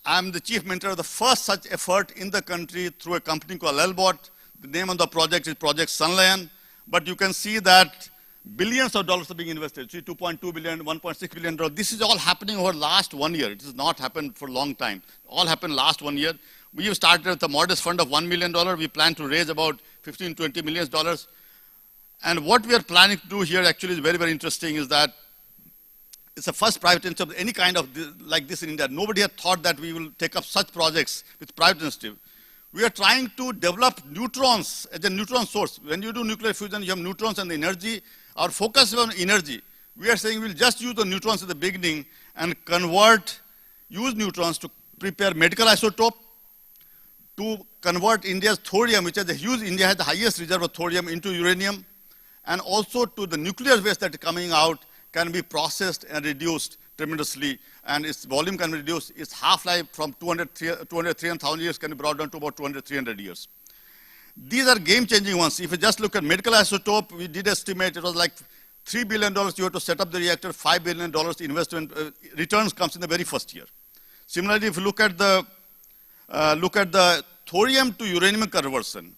I'm the chief mentor of the first such effort in the country through a company called Lelbot. The name of the project is Project Sunlion. But you can see that billions of dollars are being invested. See, 2.2 billion, 1.6 billion dollars. This is all happening over last 1 year. It has not happened for a long time. All happened last 1 year. We have started with a modest fund of $1 million. We plan to raise about $15, $20 million. And what we are planning to do here actually is very, very interesting, is that it's the first private initiative of any kind of like this in India. Nobody had thought that we will take up such projects with private initiative. We are trying to develop neutrons as a neutron source. When you do nuclear fusion, you have neutrons and the energy. Our focus is on energy. We are saying we'll just use the neutrons at the beginning and use neutrons to prepare medical isotope, to convert India's thorium, which has India has the highest reserve of thorium, into uranium, and also to the nuclear waste that is coming out can be processed and reduced tremendously, and its volume can be reduced. Its half-life from 300,000 years can be brought down to about 300 years. These are game-changing ones. If you just look at medical isotope, we did estimate it was like $3 billion you have to set up the reactor, $5 billion investment returns comes in the very first year. Similarly, if you look at the thorium to uranium conversion,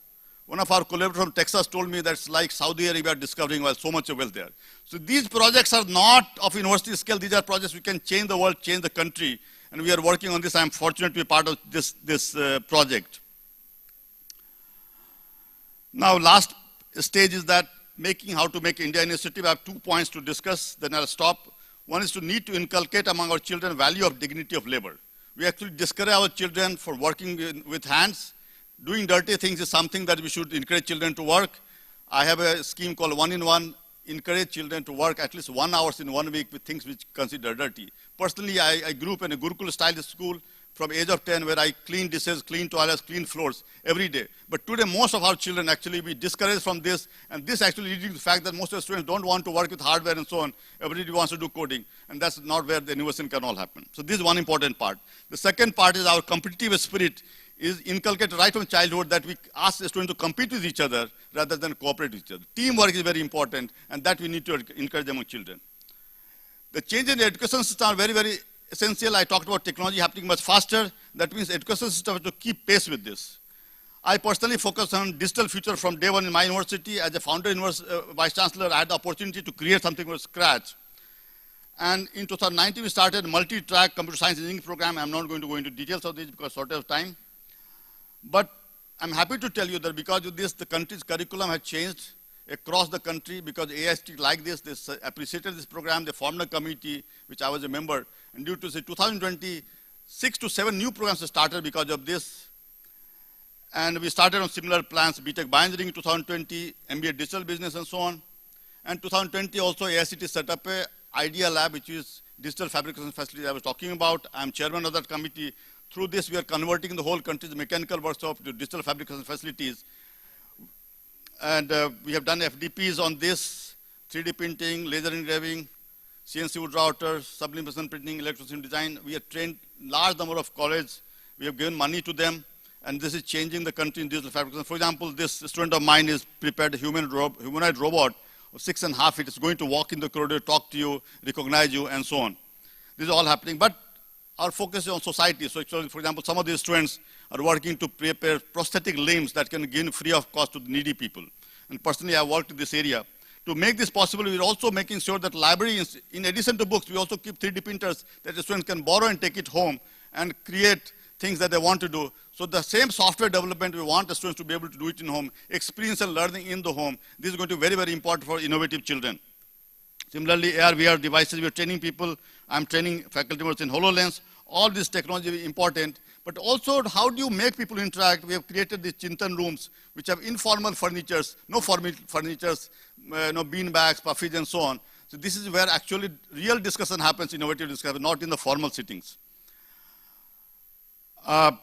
one of our collaborators from Texas told me that's like Saudi Arabia discovering oil, so much wealth there. So these projects are not of university scale. These are projects we can change the world, change the country. And we are working on this. I'm fortunate to be part of this project. Now, last stage is that how to make India initiative. I have 2 points to discuss, then I'll stop. One is to need to inculcate among our children value of dignity of labor. We actually discourage our children for working with hands. Doing dirty things is something that we should encourage children to work. I have a scheme called 1-in-1, encourage children to work at least 1 hour in 1 week with things which consider dirty. Personally, I grew up in a Gurukul style school from age of 10 where I clean dishes, clean toilets, clean floors every day. But today most of our children actually we discourage from this, and this actually leading to the fact that most of the students don't want to work with hardware and so on. Everybody wants to do coding, and that's not where the innovation can all happen. So this is one important part. The second part is our competitive spirit is inculcated right from childhood, that we ask the students to compete with each other rather than cooperate with each other. Teamwork is very important, and that we need to encourage among children. The change in the education system are very, very essential. I talked about technology happening much faster. That means education system has to keep pace with this. I personally focus on digital future from day one in my university. As a founder vice chancellor, I had the opportunity to create something from scratch. And in 2019, we started a multi-track computer science engineering program. I'm not going to go into details of this because short of time. But I'm happy to tell you that because of this, the country's curriculum has changed across the country, because AIST like this, they appreciated this program, they formed a committee, which I was a member, and due to say 2020, 6 to 7 new programs started because of this. And we started on similar plans, BTech Bioengineering in 2020, MBA Digital Business and so on. And 2020 also AICT set up a IDEA lab, which is digital fabrication facility I was talking about. I'm chairman of that committee. Through this, we are converting the whole country's mechanical workshop to digital fabrication facilities. And we have done FDPs on this, 3D printing, laser engraving, CNC wood router, sublimation printing, electronic design. We have trained large number of colleges. We have given money to them, and this is changing the country in digital fabrication. For example, this student of mine is prepared a humanoid robot of 6.5 feet. It's going to walk in the corridor, talk to you, recognize you, and so on. This is all happening, but our focus is on society. So, for example, some of these students are working to prepare prosthetic limbs that can give free of cost to the needy people. And personally, I worked in this area. To make this possible, we're also making sure that libraries, in addition to books, we also keep 3D printers that the students can borrow and take it home and create things that they want to do. So the same software development, we want the students to be able to do it in home, experience and learning in the home. This is going to be very, very important for innovative children. Similarly, AR, VR devices, we are training people. I'm training faculty members in HoloLens. All this technology is important, but also how do you make people interact? We have created these Chintan rooms, which have informal furnitures, no formal furnitures, no bean bags, puffies, and so on. So this is where actually real discussion happens, innovative discussion, not in the formal sittings. I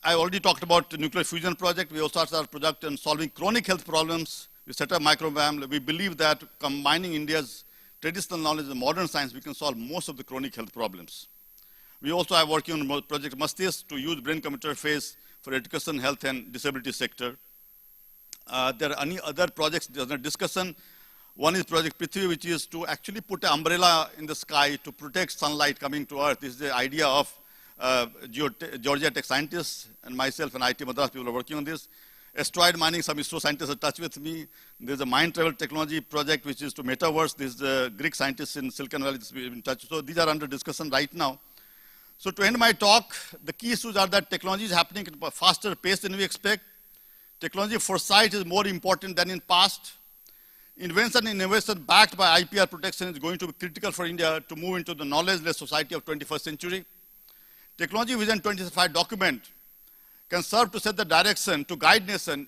already talked about the nuclear fusion project. We also started our project on solving chronic health problems. We set up microbiome. We believe that combining India's traditional knowledge and modern science, we can solve most of the chronic health problems. We also are working on Project Mastis to use brain-computer interface for education, health, and disability sector. There are any other projects under discussion. One is Project Prithvi, which is to actually put an umbrella in the sky to protect sunlight coming to Earth. This is the idea of Georgia Tech scientists and myself and IIT Madras people are working on this. Asteroid mining, some ISRO scientists are in touch with me. There's a mind travel technology project, which is to metaverse. This is the Greek scientists in Silicon Valley in touch. So these are under discussion right now. So to end my talk, the key issues are that technology is happening at a faster pace than we expect. Technology foresight is more important than in past. Invention and innovation backed by IPR protection is going to be critical for India to move into the knowledge-less society of 21st century. Technology Vision 2025 document can serve to set the direction to guide nation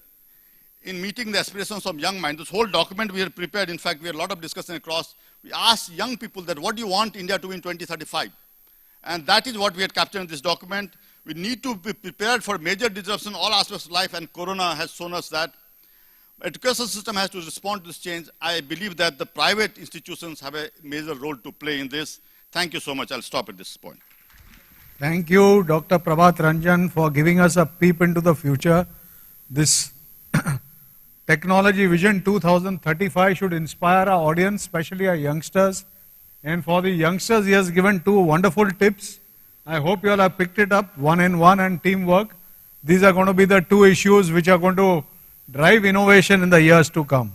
in meeting the aspirations of young minds. This whole document we have prepared, in fact, we had a lot of discussion across. We asked young people that what do you want India to be in 2035? And that is what we had captured in this document. We need to be prepared for major disruption in all aspects of life, and Corona has shown us that. Education system has to respond to this change. I believe that the private institutions have a major role to play in this. Thank you so much. I'll stop at this point. Thank you, Dr. Prabhat Ranjan, for giving us a peep into the future. This Technology Vision 2035 should inspire our audience, especially our youngsters. And for the youngsters, he has given 2 wonderful tips. I hope you all have picked it up, 1-in-1 and teamwork. These are going to be the 2 issues which are going to drive innovation in the years to come.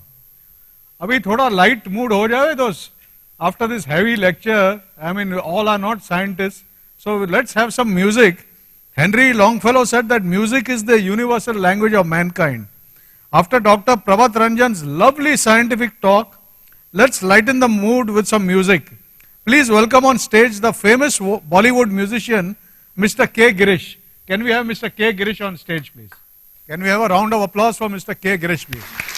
Abhi thoda light mood ho jaye, those. After this heavy lecture, I mean, all are not scientists. So let's have some music. Henry Longfellow said that music is the universal language of mankind. After Dr. Prabhat Ranjan's lovely scientific talk, let's lighten the mood with some music. Please welcome on stage the famous Bollywood musician, Mr. K. Girish. Can we have Mr. K. Girish on stage, please? Can we have a round of applause for Mr. K. Girish, please?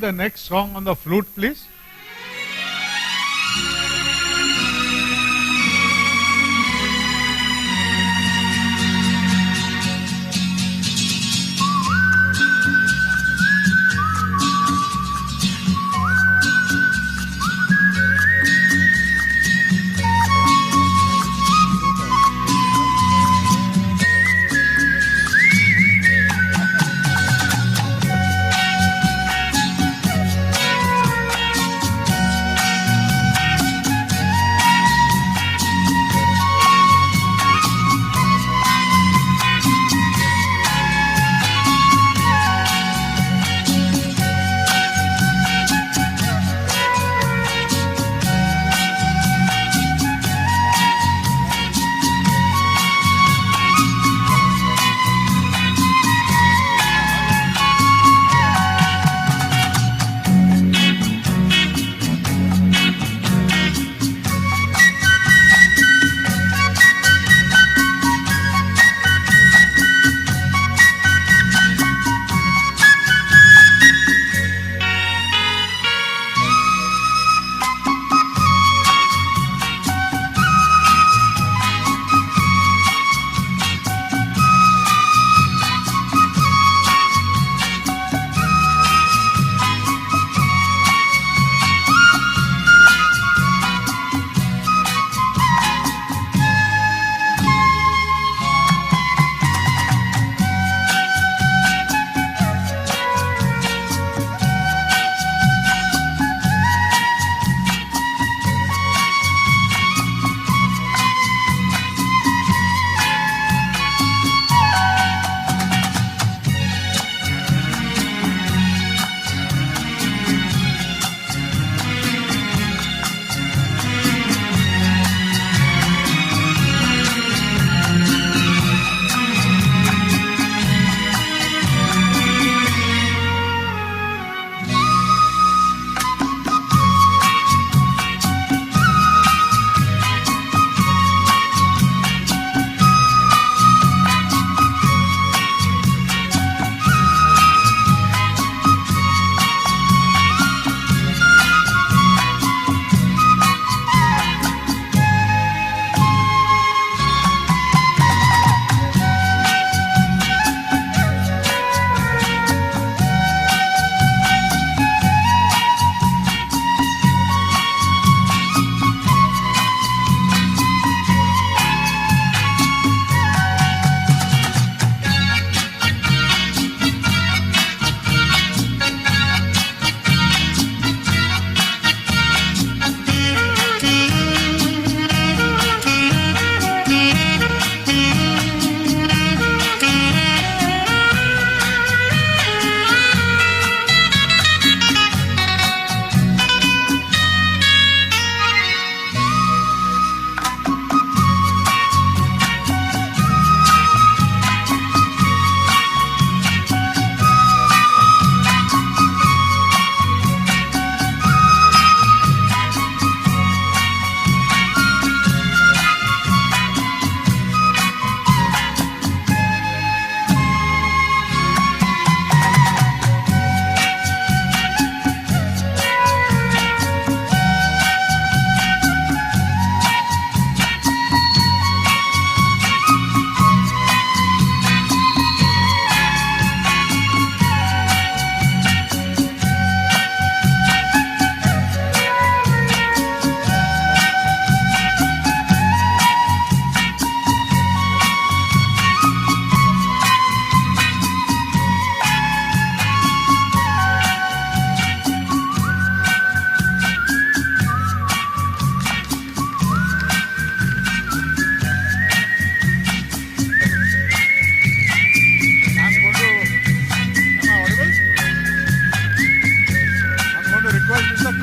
The next song on the flute, please.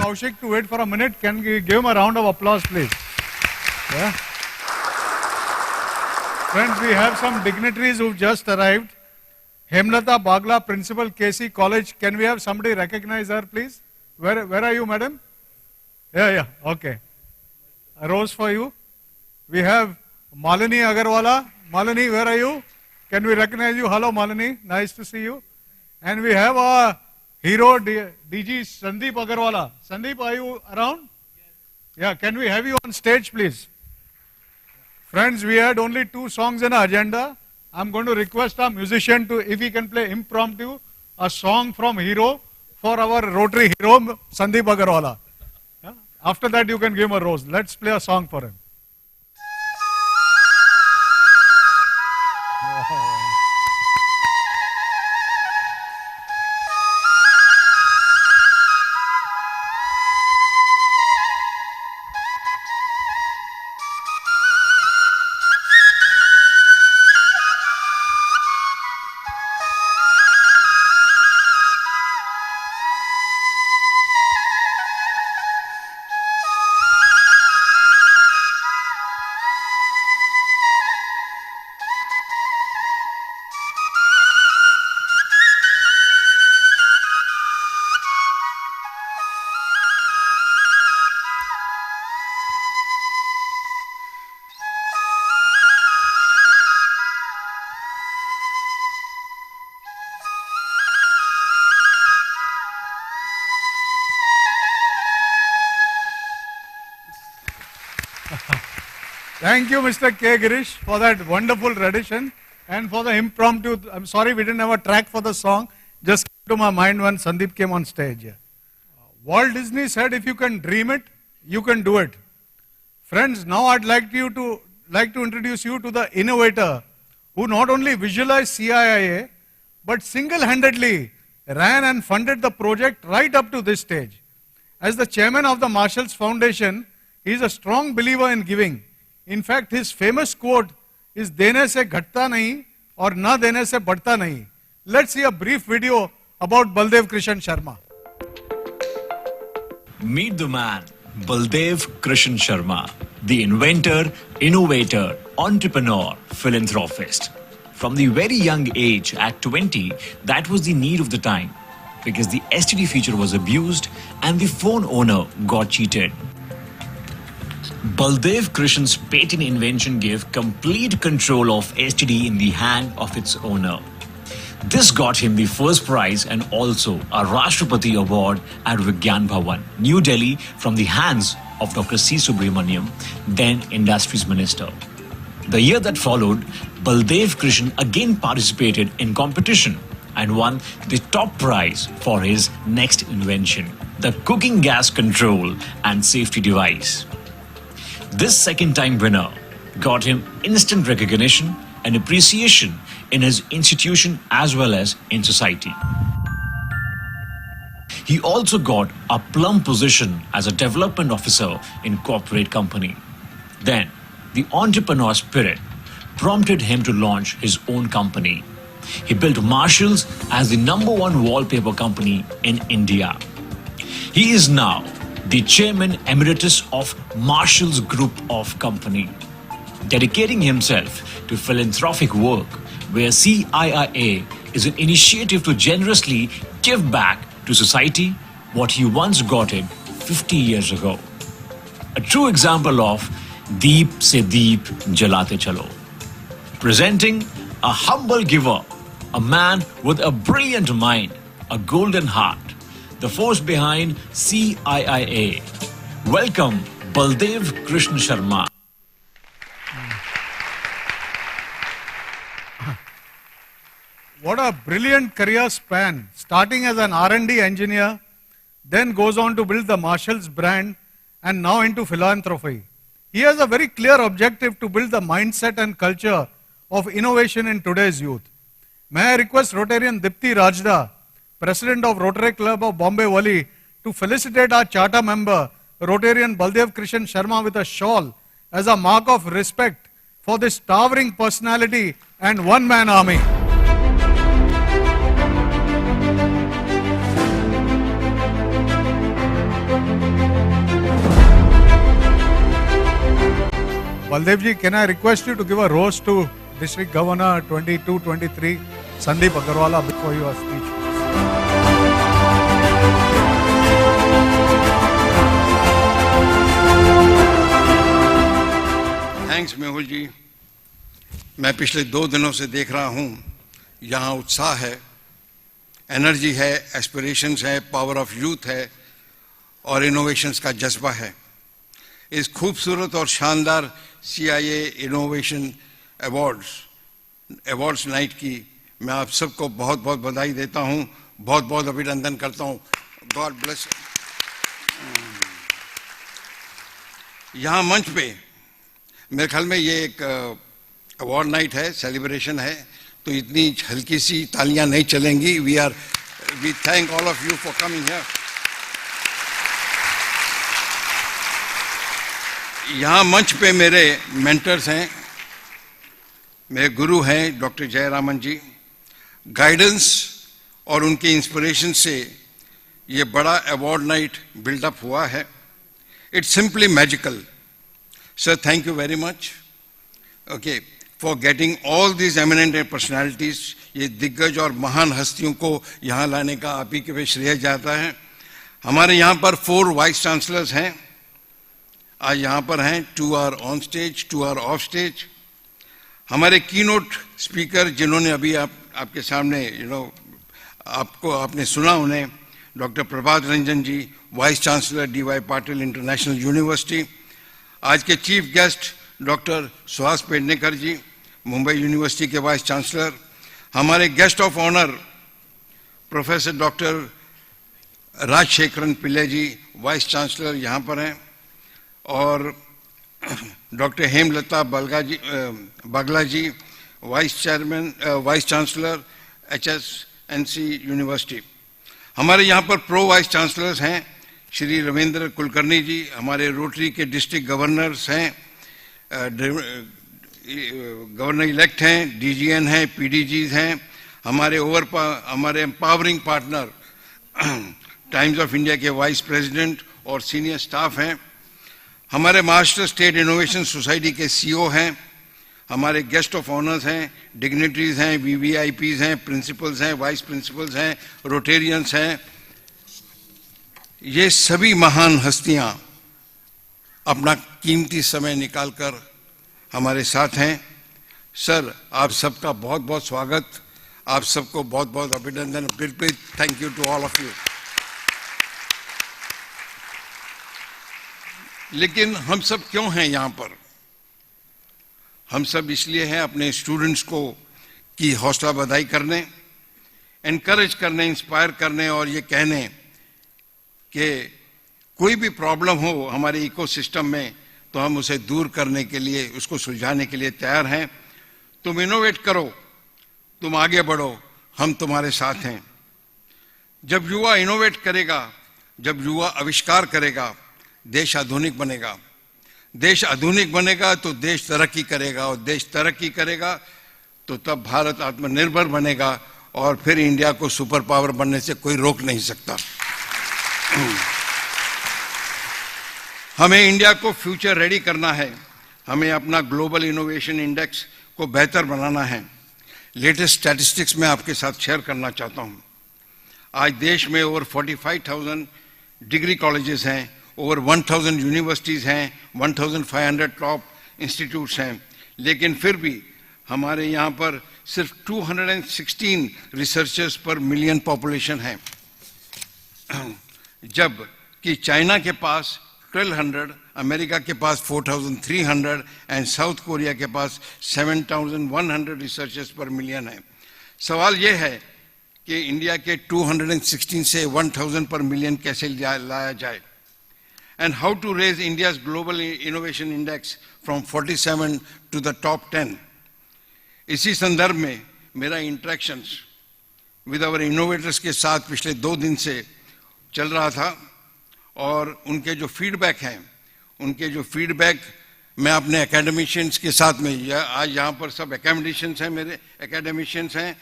Kaushik to wait for a minute. Can we give him a round of applause, please? Yeah. Friends, we have some dignitaries who've just arrived. Hemlata Bagla, Principal, KC College. Can we have somebody recognize her, please? Where are you, madam? Yeah, okay. A rose for you. We have Malini Agarwala. Malini, where are you? Can we recognize you? Hello, Malini. Nice to see you. And we have our hero, DG Sandeep Agarwala. Sandeep, are you around? Yeah, can we have you on stage, please? Friends, we had only 2 songs in our agenda. I'm going to request our musician to, if he can play impromptu, a song from Hero for our Rotary hero, Sandeep Agarwala. Yeah? After that, you can give him a rose. Let's play a song for him. Thank you, Mr. K. Girish, for that wonderful rendition and for the impromptu. I'm sorry we didn't have a track for the song. Just came to my mind when Sandeep came on stage. Walt Disney said, if you can dream it, you can do it. Friends, now I'd like to introduce you to the innovator who not only visualized CIIA, but single-handedly ran and funded the project right up to this stage. As the chairman of the Marshalls Foundation, he is a strong believer in giving. In fact, his famous quote is "Dene se ghatta nahi aur na dene se badhta nahi." Let's see a brief video about Baldev Krishan Sharma. Meet the man, Baldev Krishan Sharma, the inventor, innovator, entrepreneur, philanthropist. From the very young age, at 20, that was the need of the time, because the STD feature was abused and the phone owner got cheated. Baldev Krishan's patent invention gave complete control of STD in the hand of its owner. This got him the first prize and also a Rashtrapati Award at Vigyan Bhavan, New Delhi, from the hands of Dr. C. Subramaniam, then Industries Minister. The year that followed, Baldev Krishan again participated in competition and won the top prize for his next invention, the cooking gas control and safety device. This second-time winner got him instant recognition and appreciation in his institution as well as in society. He also got a plum position as a development officer in corporate company. Then, the entrepreneur spirit prompted him to launch his own company. He built Marshalls as the #1 wallpaper company in India. He is now the chairman emeritus of Marshalls Group of Company, dedicating himself to philanthropic work where CIIA is an initiative to generously give back to society what he once got it 50 years ago. A true example of Deep se Deep Jalate Chalo. Presenting a humble giver, a man with a brilliant mind, a golden heart, the force behind CIIA. Welcome, Baldev Krishan Sharma. What a brilliant career span, starting as an R&D engineer, then goes on to build the Marshalls brand, and now into philanthropy. He has a very clear objective to build the mindset and culture of innovation in today's youth. May I request Rotarian Dipti Rajda, President of Rotary Club of Bombay Wali, to felicitate our charter member, Rotarian Baldev Krishan Sharma, with a shawl as a mark of respect for this towering personality and one-man army. Baldev ji, can I request you to give a roast to District Governor 22-23 Sandeep Agarwala before your speech? Thanks Mehul ji. मैं पिछले 2 दिनों से देख रहा हूं, यहाँ उत्साह है, एनर्जी है, एस्पिरेशंस है, पावर ऑफ यूथ है और इनोवेशंस का जज्बा है। इस खूबसूरत और शानदार CIIA इनोवेशन अवार्ड्स नाइट की मैं आप सबको बहुत बहुत बधाई देता हूं, बहुत बहुत अभिनंदन करता हूं। God bless. यहाँ मंच पे मेरे ख्याल में ये एक अवार्ड नाइट है, सेलिब्रेशन है, तो इतनी हल्की सी तालियां नहीं चलेंगी। We thank all of you for coming here. यहाँ मंच पे मेरे मेंटर्स हैं, मेरे गुरु हैं डॉक्टर जयरामन जी। गाइडेंस और उनके इंस्पिरेशन से ये बड़ा अवार्ड नाइट बिल्डअप हुआ है। It's simply magical. Sir, thank you very much. Okay, for getting all these eminent personalities, ये दिग्गज और महान हस्तियों को यहाँ लाने का आप ही के पे श्रेय जाता है। हमारे यहाँ पर 4 वाइस चांसलर्स हैं, आज यहाँ पर हैं। 2 are on stage, 2 are off stage. हमारे कीनोट स्पीकर जिन्होंने अभी आपके सामने आपने सुना उन्हें, doctor Prabhat Ranjan ji, vice chancellor DY Patil international university. आज के chief guest doctor Suhas Pednekar ji, Mumbai university के वाइस चांसलर। हमारे guest of honour professor doctor Rajasekharan Pillai ji, vice chancellor यहाँ पर हैं, और doctor Hemlata Bagla ji, vice chancellor HSNC university. हमारे यहाँ पर प्रो वाइस चांसलर्स हैं श्री रविंद्र कुलकर्णी जी, हमारे रोटरी के डिस्ट्रिक्ट गवर्नर्स हैं, गवर्नर इलेक्ट हैं, DGN हैं, PDGs हैं, हमारे empowering partner times of India के वाइस प्रेसिडेंट और सीनियर स्टाफ हैं, हमारे महाराष्ट्र स्टेट इनोवेशन सोसाइटी के CEO हैं, हमारे गेस्ट ऑफ ऑनर्स हैं, डिग्निटरीज हैं, VVIPs हैं, प्रिंसिपल्स हैं, वाइस प्रिंसिपल्स हैं, रोटेरियंस हैं। ये सभी महान हस्तियां अपना कीमती समय निकालकर हमारे साथ हैं। सर, आप सबका बहुत बहुत स्वागत, आप सबको बहुत बहुत अभिनंदन। बिल्कुल thank you to all of you. लेकिन हम सब क्यों हैं यहाँ पर? हम सब इसलिए हैं अपने स्टूडेंट्स को की हौसला बधाई करने, एनकरेज करने, इंस्पायर करने और ये कहने कि कोई भी प्रॉब्लम हो हमारे इकोसिस्टम में तो हम उसे दूर करने के लिए, उसको सुलझाने के लिए तैयार हैं। तुम इनोवेट करो, तुम आगे बढ़ो, हम तुम्हारे साथ हैं। जब युवा इनोवेट करेगा, जब युवा आविष्कार करेगा, देश आधुनिक बनेगा। देश आधुनिक बनेगा तो देश तरक्की करेगा, और देश तरक्की करेगा तो तब भारत आत्मनिर्भर बनेगा, और फिर इंडिया को सुपर पावर बनने से कोई रोक नहीं सकता। हमें इंडिया को फ्यूचर रेडी करना है, हमें अपना ग्लोबल इनोवेशन इंडेक्स को बेहतर बनाना है। लेटेस्ट स्टैटिस्टिक्स में आपके साथ शेयर करना चाहता हूं। आज देश में ओवर 45,000 डिग्री कॉलेजेस हैं, ओवर 1,000 यूनिवर्सिटीज़ हैं, 1,500 टॉप इंस्टीट्यूट्स हैं, लेकिन फिर भी हमारे यहाँ पर सिर्फ 216 रिसर्चर्स पर मिलियन पॉपुलेशन है, जब कि चाइना के पास 1200, अमेरिका के पास 4,300 एंड साउथ कोरिया के पास 7,100 रिसर्चर्स पर मिलियन है। सवाल यह है कि इंडिया के 216 से 1,000 पर मिलियन कैसे लाया जाए, and how to raise India's global innovation index from 47 to the top 10. इसी संदर्भ में मेरा इंटरेक्शंस विद आवर इनोवेटर्स के साथ पिछले 2 दिन से चल रहा था, और उनके जो फीडबैक मैं अपने एकेडमिशियंस के साथ में, आज यहाँ पर सब एकेडमिशियंस हैं, मेरे एकेडमिशियंस हैं,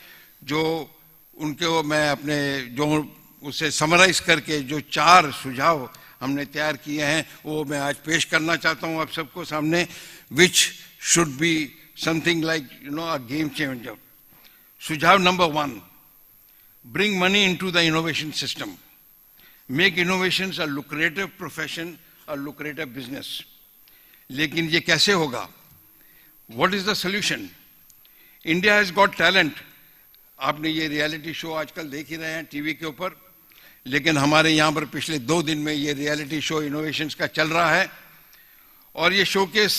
जो उनके मैं अपने जो उसे समराइज करके जो 4 सुझाव हमने तैयार किए हैं, वो मैं आज पेश करना चाहता हूं आप सबको सामने, which should be something like, a game changer. सुझाव number 1, bring money into the innovation system. Make innovations a lucrative profession, a lucrative business. लेकिन ये कैसे होगा? What is the solution? India has got talent. आपने ये reality show आजकल देख ही रहे हैं टीवी के ऊपर, लेकिन हमारे यहाँ पर पिछले 2 दिन में ये रियलिटी शो इनोवेशंस का चल रहा है और ये शोकेस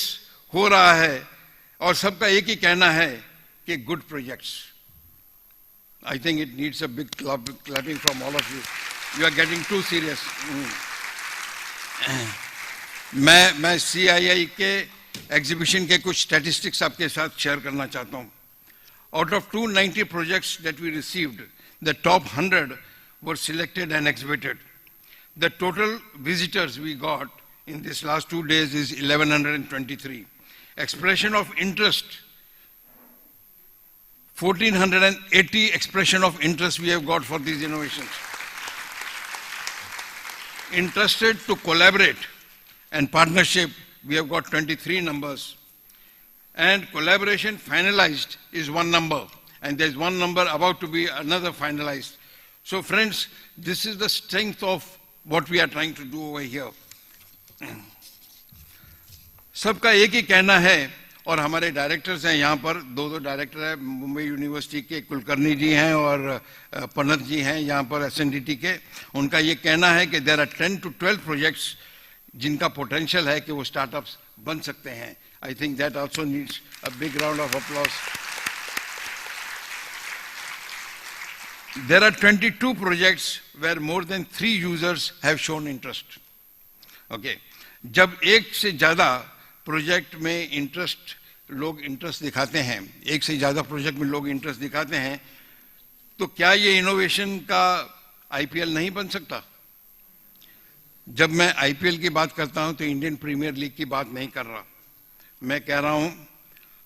हो रहा है और सबका एक ही कहना है कि good projects. I think it needs a big clapping from all of you. You are getting too serious. मैं CII के एग्जीबिशन के कुछ स्टैटिस्टिक्स आपके साथ शेयर करना चाहता हूँ. Out of 290 projects that we received, the top 100 were selected and exhibited. The total visitors we got in these last 2 days is 1123. Expression of interest, 1480 expression of interest we have got for these innovations. Interested to collaborate and partnership, we have got 23 numbers. And collaboration finalized is 1 number, and there's 1 number about to be another finalized. So friends, this is the strength of what we are trying to do over here. सबका एक ही कहना है, और हमारे directors हैं यहाँ पर, 2 director हैं, मुंबई यूनिवर्सिटी के कुलकर्णी जी हैं और पन्नत जी हैं यहाँ पर SNDT के. उनका ये कहना है कि there are 10 to 12 projects जिनका पोटेंशियल है कि वो स्टार्टअप्स बन सकते हैं. I think that also needs a big round of applause. There are 22 projects where more than 3 users have shown interest. Okay. जब एक से ज़्यादा प्रोजेक्ट में लोग इंटरेस्ट दिखाते हैं, एक से ज़्यादा प्रोजेक्ट में लोग इंटरेस्ट दिखाते हैं, तो क्या ये इनोवेशन का IPL नहीं बन सकता? जब मैं IPL की बात करता हूं तो इंडियन प्रीमियर लीग की बात नहीं कर रहा. मैं कह रहा हूं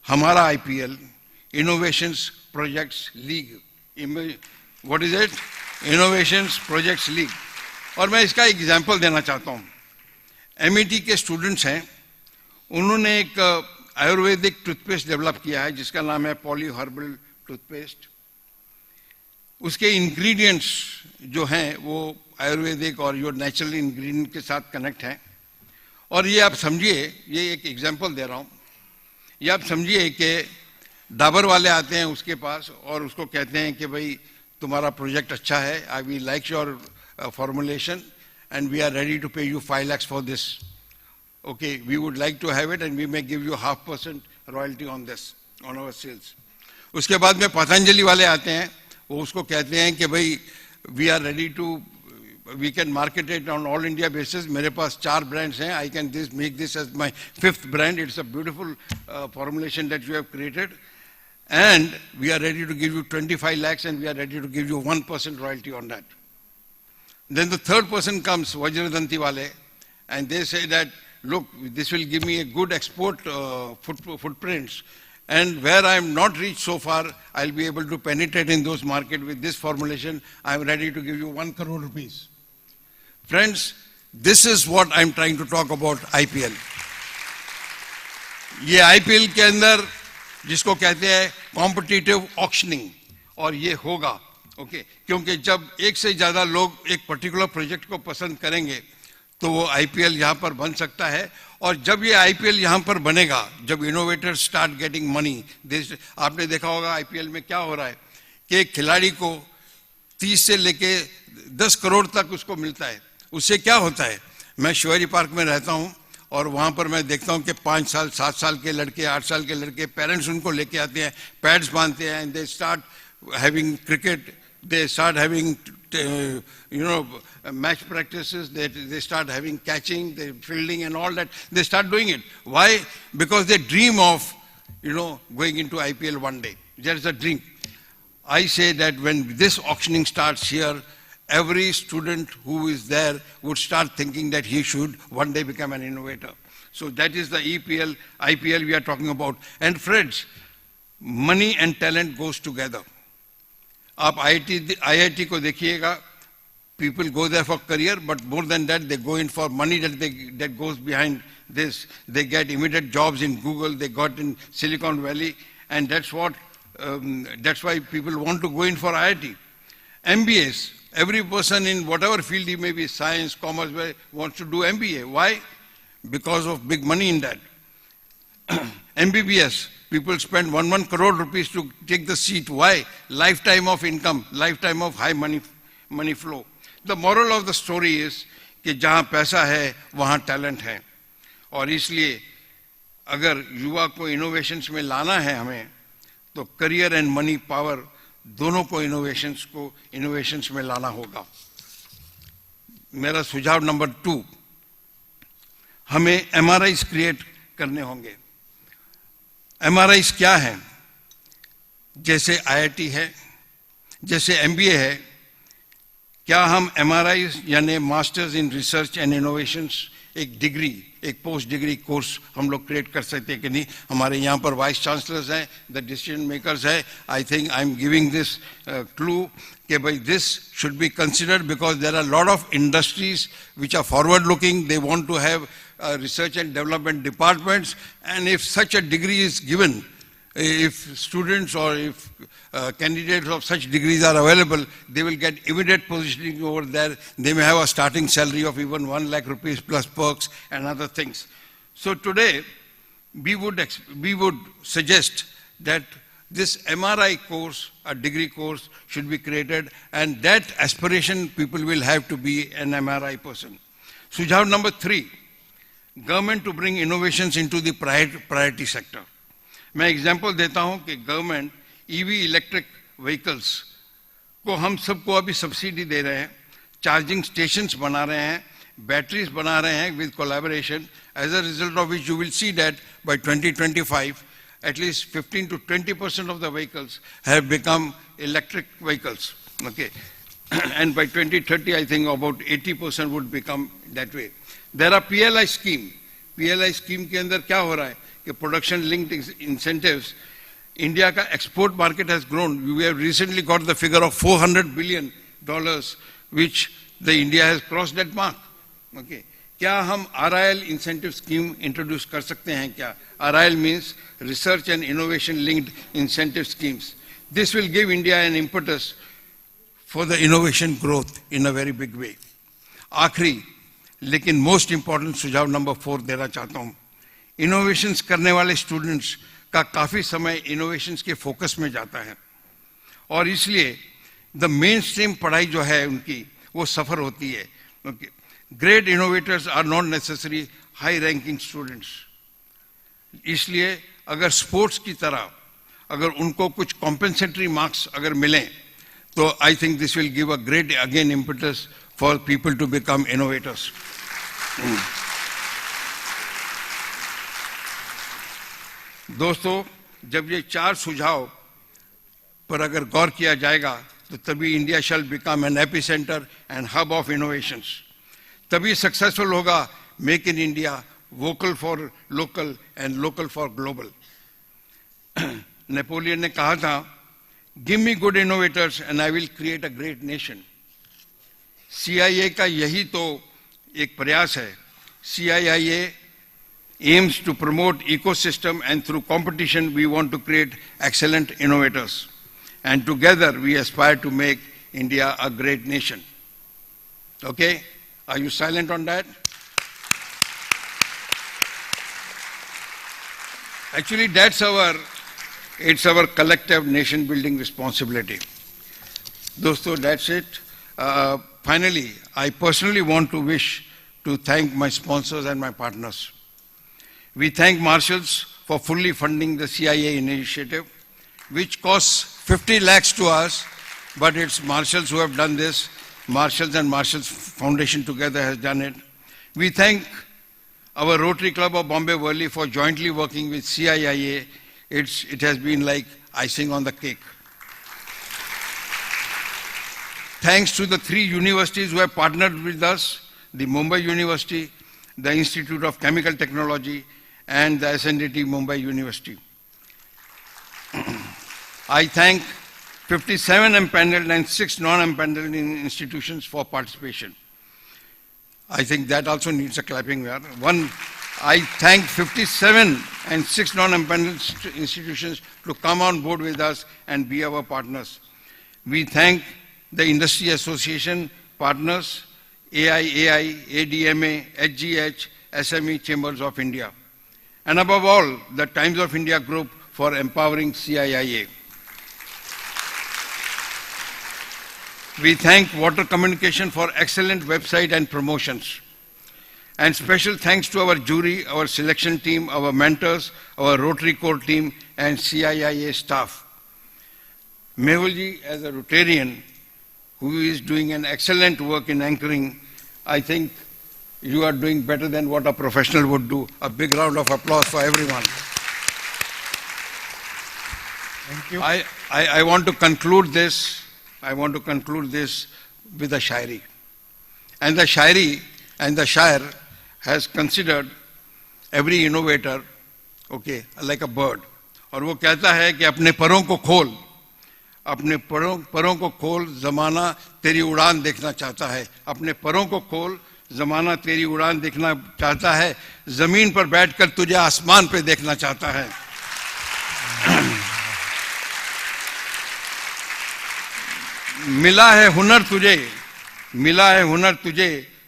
हमारा IPL, innovations projects league. What is it? Innovations projects league. और मैं इसका एग्जांपल देना चाहता हूं. MIT के स्टूडेंट्स हैं, उन्होंने एक आयुर्वेदिक टूथपेस्ट डेवलप किया है जिसका नाम है पॉली हर्बल टूथपेस्ट. उसके इंग्रेडिएंट्स जो हैं वो आयुर्वेदिक और जो नेचुरल इंग्रेडिएंट के साथ कनेक्ट हैं. और ये आप समझिए, ये एक एग्जांपल दे रहा हूँ, ये आप समझिए कि डाबर वाले आते हैं उसके पास और उसको कहते हैं कि भाई तुम्हारा प्रोजेक्ट अच्छा है, I we like your formulation and we are ready to pay you 5 lakhs for this. Okay, we would like to have it and we may give you 0.5% royalty on this, on our sales. उसके बाद में पतंजलि वाले आते हैं, वो उसको कहते हैं कि भाई we are ready to, we can market it on all India basis. मेरे पास 4 brands हैं. I can make this as my 5th brand. It's a beautiful formulation that you have created, and we are ready to give you 25 lakhs, and we are ready to give you 1% royalty on that. Then the third person comes, Vajradanti wale, and they say that, look, this will give me a good export footprints, and where I am not reached so far, I'll be able to penetrate in those markets with this formulation. I am ready to give you 1 crore rupees. Friends, this is what I'm trying to talk about IPL. ये IPL के अंदर जिसको कहते हैं competitive auctioning, और ये होगा. Okay, क्योंकि जब एक से ज्यादा लोग एक पर्टिकुलर प्रोजेक्ट को पसंद करेंगे तो वो IPL यहाँ पर बन सकता है. और जब ये IPL यहाँ पर बनेगा, जब इनोवेटर्स स्टार्ट गेटिंग मनी, आपने देखा होगा IPL में क्या हो रहा है कि एक खिलाड़ी को 30 से लेके 10 करोड़ तक उसको मिलता है. उससे क्या होता है? मैं शिवाजी पार्क में रहता हूँ और वहाँ पर मैं देखता हूँ कि 5 साल 7 साल के लड़के, 8 साल के लड़के, पेरेंट्स उनको लेके आते हैं, पैड्स बांधते हैं, and they start having cricket, they start having, match practices, they start having catching, they fielding and all that. They start doing it. Why? Because they dream of, going into IPL one day. There's a dream. I say that when this auctioning starts here, every student who is there would start thinking that he should one day become an innovator. So that is the IPL we are talking about. And friends, money and talent goes together. आप IIT को देखिएगा, people go there for career, but more than that, they go in for money that goes behind this. They get immediate jobs in Google, they got in Silicon Valley, and that's why people want to go in for IIT. MBAs, every person in whatever field he may be, science, commerce, wants to do MBA. Why? Because of big money in that. MBBS, people spend 1 crore rupees to take the seat. Why? Lifetime of income, lifetime of high money flow. The moral of the story is कि जहाँ पैसा है वहाँ talent है, और इसलिए अगर युवा को इनोवेशंस में लाना है हमें, तो करियर एंड मनी पावर दोनों को इनोवेशंस में लाना होगा. मेरा सुझाव नंबर 2, हमें MRIs क्रिएट करने होंगे. MRIs क्या है? जैसे IIT है, जैसे MBA है, क्या हम MRIs यानी masters in research and innovations एक डिग्री, एक पोस्ट डिग्री कोर्स हम लोग क्रिएट कर सकते हैं कि नहीं? हमारे यहाँ पर वाइस चांसलर्स हैं, द डिसीजन मेकर्स है. I think I am giving this clue कि भाई this should be considered because there are lot of industries which are forward looking. They want to have research and development departments, and if such a degree is given, if students or if candidates of such degrees are available, they will get immediate positioning over there. They may have a starting salary of even 1 lakh rupees plus perks and other things. So today, we would suggest that this MRI course, a degree course, should be created, and that aspiration people will have to be an MRI person. Sujhav number 3, government to bring innovations into the priority sector. मैं example देता हूं कि government EV electric vehicles को हम सबको अभी subsidy दे रहे हैं, चार्जिंग स्टेशंस बना रहे हैं, बैटरीज बना रहे हैं with collaboration. As a result of which you will see that by 2025 at least 15 to 20% of the vehicles have become electric vehicles. Okay, and by 2030 I think about 80% would become that way. There are PLI scheme. PLI scheme के अंदर क्या हो रहा है कि production linked incentives. India का export market has grown. We have recently got the figure of $400 billion, which the India has crossed that mark. Okay, क्या हम RIL incentive scheme introduce कर सकते हैं क्या? RIL means Research and Innovation Linked Incentive Schemes. This will give India an impetus for the innovation growth in a very big way. आखिरी लेकिन most important सुझाव number 4 देना चाहता हूं. इनोवेशंस करने वाले स्टूडेंट्स का काफी समय इनोवेशंस के फोकस में जाता है, और इसलिए द मेन स्ट्रीम पढ़ाई जो है उनकी वो सफर होती है. Great innovators are not necessary high ranking students. इसलिए अगर स्पोर्ट्स की तरह अगर उनको कुछ कॉम्पेंसेटरी मार्क्स अगर मिलें तो I think this will give a great again impetus for people to become innovators. दोस्तों, जब ये 4 सुझाव पर अगर गौर किया जाएगा तो तभी India shall become an epicenter and hub of innovations. तभी सक्सेसफुल होगा make in India, vocal for local and local for global. Napoleon ने कहा था, give me good innovators and I will create a great nation. CIIA का यही तो एक प्रयास है. CIIA aims to promote ecosystem, and through competition we want to create excellent innovators, and together we aspire to make India a great nation. Okay, are you silent on that? Actually it's our collective nation building responsibility. दोस्तों, that's it. Finally, I personally want to thank my sponsors and my partners. We thank Marshalls for fully funding the CIIA initiative, which costs 50 lakhs to us, but it's Marshalls who have done this. Marshalls and Marshalls Foundation together has done it. We thank our Rotary Club of Bombay Worli for jointly working with CIIA. It has been like icing on the cake. Thanks to the 3 universities who have partnered with us, the Mumbai University, the Institute of Chemical Technology, and the SNDT Mumbai University. I thank 57 empaneled and 6 non-empaneled institutions for participation. I think that also needs a clapping. I thank 57 and 6 non-empaneled institutions to come on board with us and be our partners. We thank the Industry Association partners, AIAI, ADMA, HGH, SME Chambers of India, and above all, the Times of India Group for empowering CIIA. We thank Water Communication for excellent website and promotions. And special thanks to our jury, our selection team, our mentors, our Rotary Corps team, and CIIA staff. Mehul ji, as a Rotarian, who is doing an excellent work in anchoring, I think you are doing better than what a professional would do. A big round of applause for everyone. Thank you. I want to conclude this. I want to conclude this with a shairi. And the shairi and the shair has considered every innovator, okay, like a bird. और वो कहता है कि अपने परों को खोल, ज़माना तेरी उड़ान देखना चाहता है. अपने परों को खोल, ज़माना तेरी उड़ान देखना चाहता है. ज़मीन पर बैठकर तुझे आसमान पे देखना चाहता है. मिला है हुनर तुझे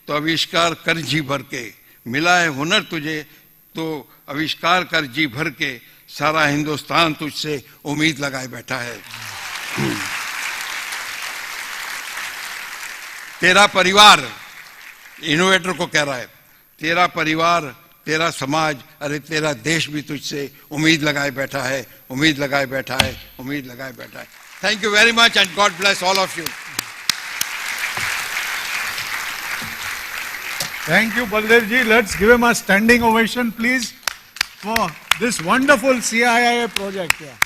तो आविष्कार कर जी भर के. मिला है हुनर तुझे तो आविष्कार कर जी भर के. सारा हिंदुस्तान तुझसे उम्मीद लगाए बैठा है. तेरा परिवार, इनोवेटर को कह रहा है, तेरा परिवार, तेरा समाज, अरे तेरा देश भी तुझसे उम्मीद लगाए बैठा है, उम्मीद लगाए बैठा है, उम्मीद लगाए बैठा है. Thank you very much and God bless all of you. Thank you, Baldev ji. Let's give him a standing ovation, please, for this wonderful CIIA project. Yeah.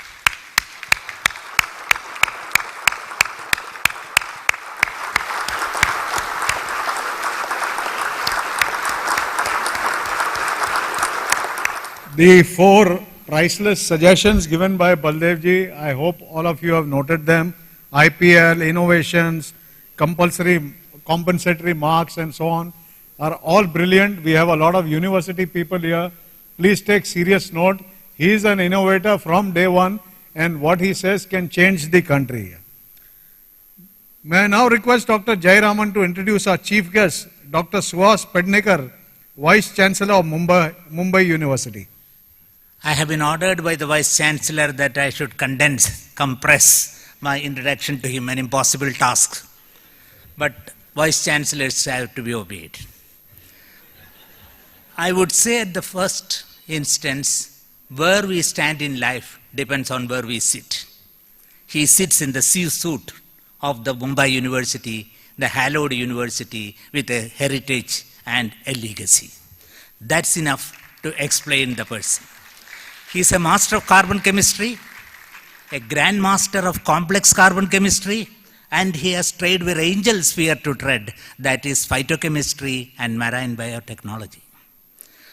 The 4 priceless suggestions given by Baldev ji, I hope all of you have noted them. IPL, innovations, compensatory marks and so on are all brilliant. We have a lot of university people here. Please take serious note. He is an innovator from day one and what he says can change the country. May I now request Dr. Jayaraman to introduce our chief guest, Dr. Suhas Pednekar, Vice Chancellor of Mumbai University. I have been ordered by the Vice Chancellor that I should compress my introduction to him, an impossible task. But Vice Chancellors have to be obeyed. I would say at the first instance, where we stand in life depends on where we sit. He sits in the suit of the Mumbai University, the hallowed university with a heritage and a legacy. That's enough to explain the person. He is a master of carbon chemistry, a grand master of complex carbon chemistry, and he has trod where angels fear to tread, that is phytochemistry and marine biotechnology.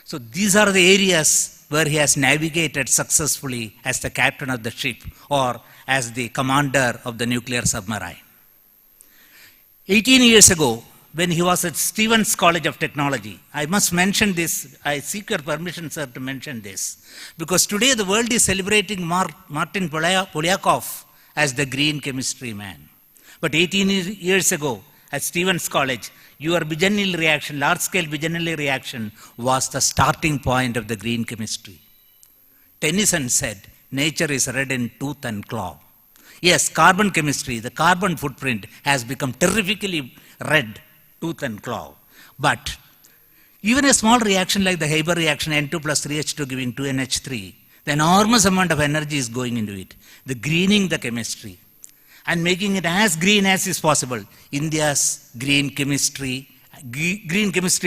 So these are the areas where he has navigated successfully as the captain of the ship or as the commander of the nuclear submarine. 18 years ago, when he was at Stevens College of Technology, I must mention this, I seek your permission, sir, to mention this, because today the world is celebrating Martin Polyakov as the green chemistry man. But 18 years ago, at Stevens College, your bigennial reaction, large-scale bigennial reaction, was the starting point of the green chemistry. Tennyson said, nature is red in tooth and claw. Yes, carbon chemistry, the carbon footprint has become terrifically red, tooth and claw. But even a small reaction like the Haber reaction, N2 plus 3H2 giving 2NH3, the enormous amount of energy is going into it. The greening the chemistry and making it as green as is possible. India's green chemistry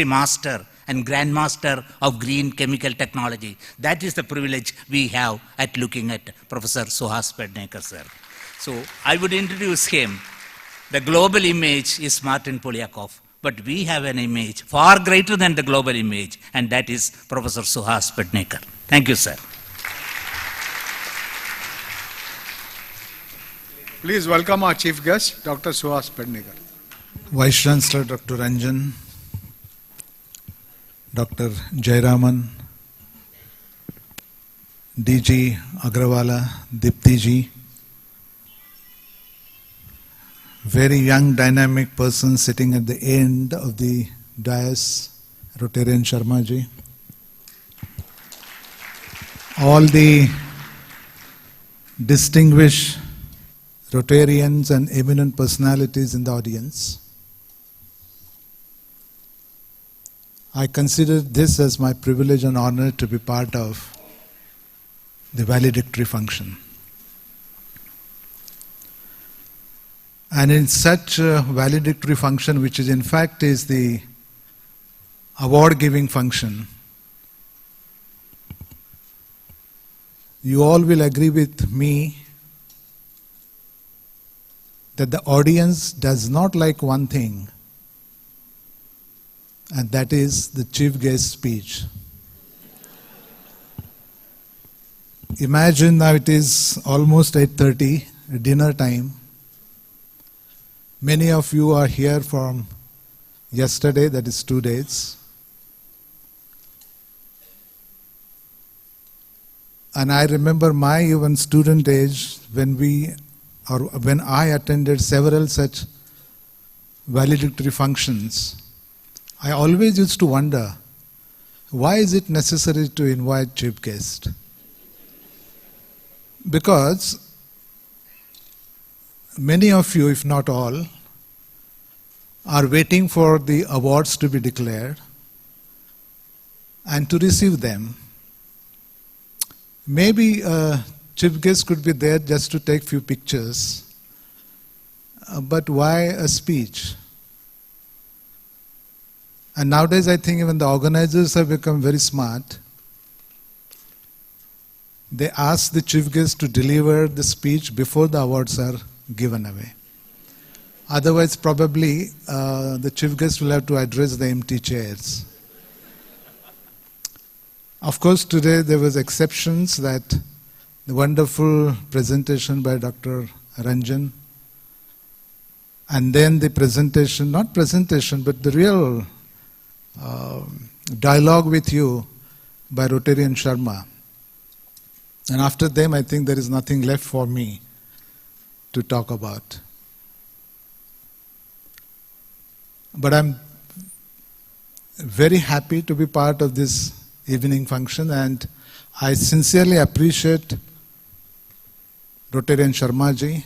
master and grandmaster of green chemical technology. That is the privilege we have at looking at Professor Suhas Pednekar, sir. So I would introduce him. The global image is Martin Polyakov, but we have an image far greater than the global image, and that is Professor Suhas Pednekar. Thank you, sir. Please welcome our chief guest, Dr. Suhas Pednekar. Vice Chancellor Dr. Ranjan, Dr. Jayaraman, DG Agrawala, Dipti ji, very young dynamic person sitting at the end of the dais, Rotarian Sharma ji, all the distinguished Rotarians and eminent personalities in the audience. I consider this as my privilege and honor to be part of the valedictory function. And in such a valedictory function, which is in fact is the award-giving function, you all will agree with me that the audience does not like one thing, and that is the chief guest speech. Imagine now it is almost 8:30, dinner time. Many of you are here from yesterday, that is 2 days. And I remember my even student age when I attended several such valedictory functions. I always used to wonder, why is it necessary to invite chief guest? Because many of you, if not all, are waiting for the awards to be declared and to receive them. Maybe a chief guest could be there just to take few pictures, but why a speech? And nowadays I think even the organizers have become very smart. They ask the chief guest to deliver the speech before the awards are given away. Otherwise probably the chief guest will have to address the empty chairs. Of course today there was exceptions, that the wonderful presentation by Dr. Ranjan, and then the presentation, not presentation, but the real dialogue with you by Rotarian Sharma. And after them, I think there is nothing left for me to talk about. But I'm very happy to be part of this evening function, and I sincerely appreciate Rotarian Sharma ji,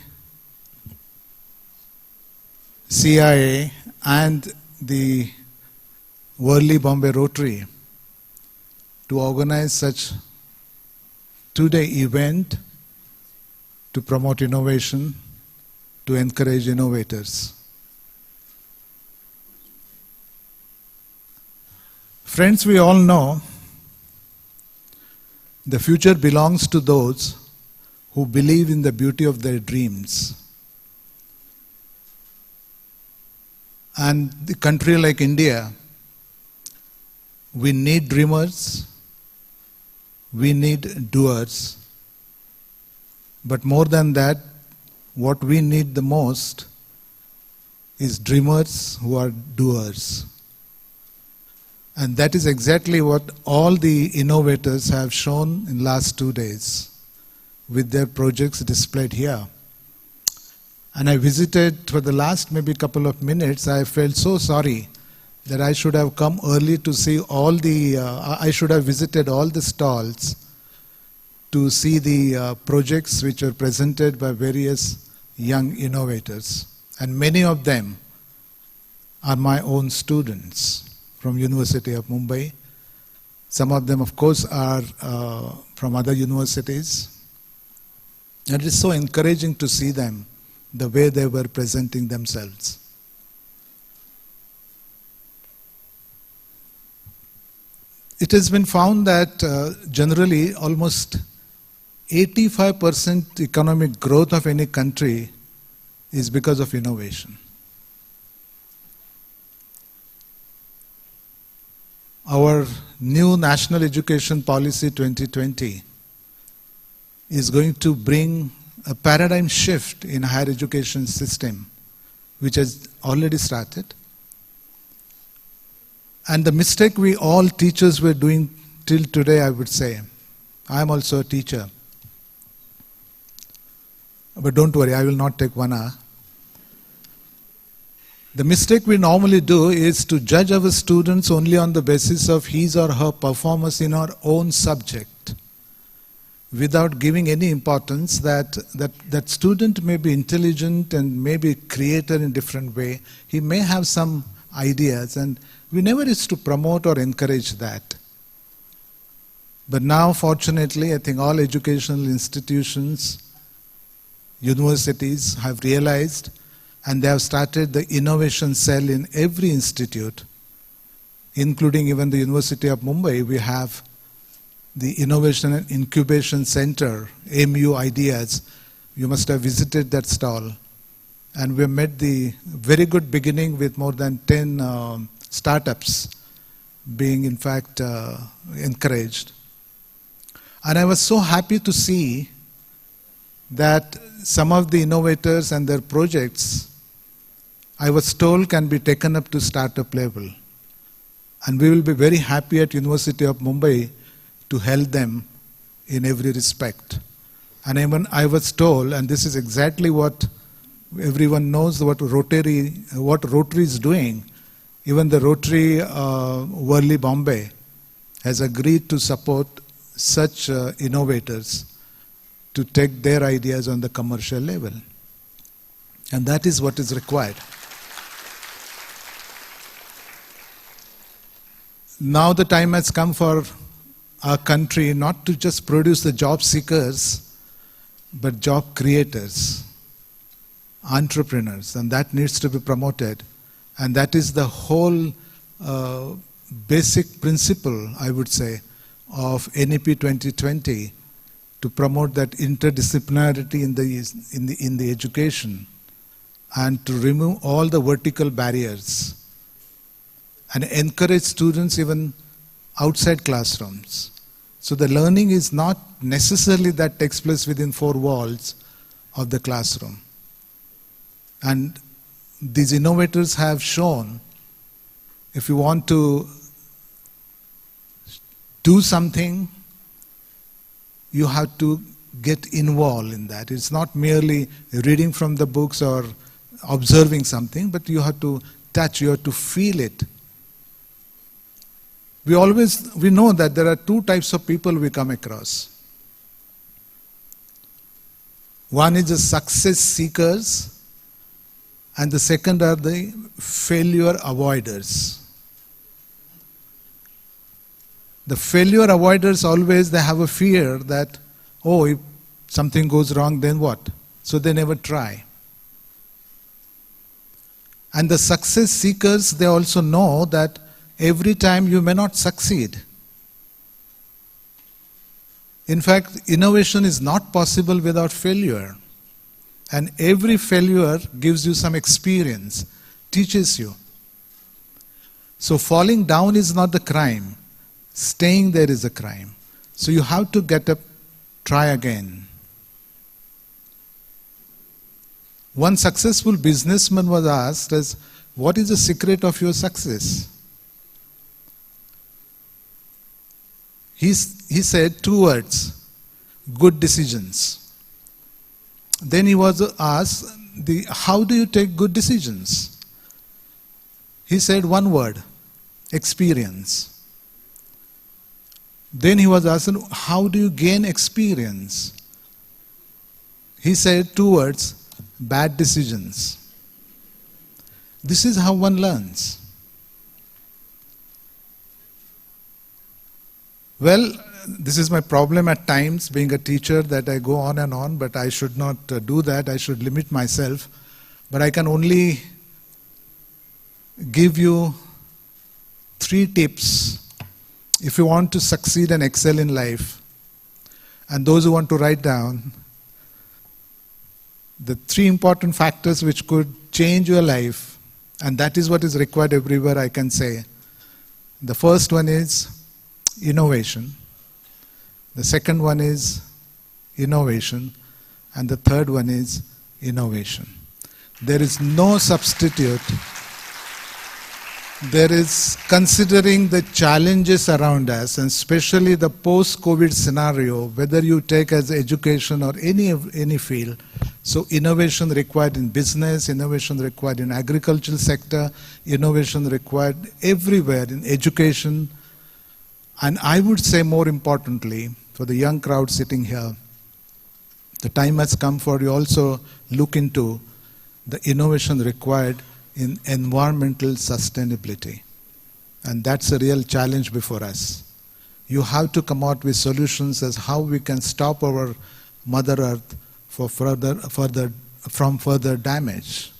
CIIA, and the Worli Bombay Rotary to organize such two-day event to promote innovation, to encourage innovators. Friends, we all know the future belongs to those who believe in the beauty of their dreams. And the country like India, we need dreamers, we need doers. But more than that, what we need the most is dreamers who are doers. And that is exactly what all the innovators have shown in last 2 days with their projects displayed here. And I visited for the last maybe couple of minutes. I felt so sorry that I should have come early to see all the, I should have visited all the stalls to see the projects which were presented by various young innovators. And many of them are my own students from University of Mumbai. Some of them, of course, are from other universities. And it is so encouraging to see them, the way they were presenting themselves. It has been found that generally almost 85% economic growth of any country is because of innovation. Our new National Education Policy 2020 is going to bring a paradigm shift in higher education system, which has already started. And the mistake we all teachers were doing till today, I would say, I am also a teacher. But don't worry, I will not take 1 hour. The mistake we normally do is to judge our students only on the basis of his or her performance in our own subject, without giving any importance that student may be intelligent and may be creative in different way. He may have some ideas, and we never used to promote or encourage that. But now, fortunately, I think all educational institutions, universities have realized, and they have started the innovation cell in every institute, including even the University of Mumbai. We have the Innovation and Incubation Center, MU Ideas. You must have visited that stall. And we made the very good beginning with more than 10 startups being, in fact, encouraged. And I was so happy to see that some of the innovators and their projects, I was told, can be taken up to startup level. And we will be very happy at University of Mumbai to help them in every respect. And even I was told, and this is exactly what everyone knows, what Rotary is doing. Even the Rotary Worli Bombay has agreed to support such innovators to take their ideas on the commercial level. And that is what is required. Now the time has come for our country not to just produce the job seekers, but job creators, entrepreneurs, and that needs to be promoted. And that is the whole basic principle, I would say, of NEP 2020, to promote that interdisciplinarity in the education and to remove all the vertical barriers and encourage students even outside classrooms. So the learning is not necessarily that takes place within 4 walls of the classroom. And these innovators have shown, if you want to do something, you have to get involved in that. It's not merely reading from the books or observing something, but you have to touch, you have to feel it. We know that there are 2 types of people we come across. One is the success seekers, and the second are the failure avoiders. The failure avoiders always, they have a fear that, oh, if something goes wrong, then what? So they never try. And the success seekers, they also know that every time you may not succeed. In fact, innovation is not possible without failure. And every failure gives you some experience, teaches you. So falling down is not the crime. Staying there is a crime. So you have to get up, try again. One successful businessman was asked as, what is the secret of your success? He said 2 words, good decisions. Then he was asked, how do you take good decisions? He said 1 word, experience. Then he was asked, how do you gain experience? He said 2 words, bad decisions. This is how one learns. Well, this is my problem at times, being a teacher, that I go on, but I should not do that. I should limit myself. But I can only give you 3 tips if you want to succeed and excel in life. And those who want to write down the 3 important factors which could change your life, and that is what is required everywhere, I can say. The first one is innovation. The second one is innovation. and the third one is innovation. There is no substitute. There is, considering the challenges around us, and especially the post-COVID scenario, whether you take as education or any field, so innovation required in business, innovation required in agricultural sector, innovation required everywhere in education, and I would say more importantly, for the young crowd sitting here, the time has come for you also look into the innovation required in environmental sustainability. And that's a real challenge before us. You have to come out with solutions as how we can stop our Mother Earth from further damage.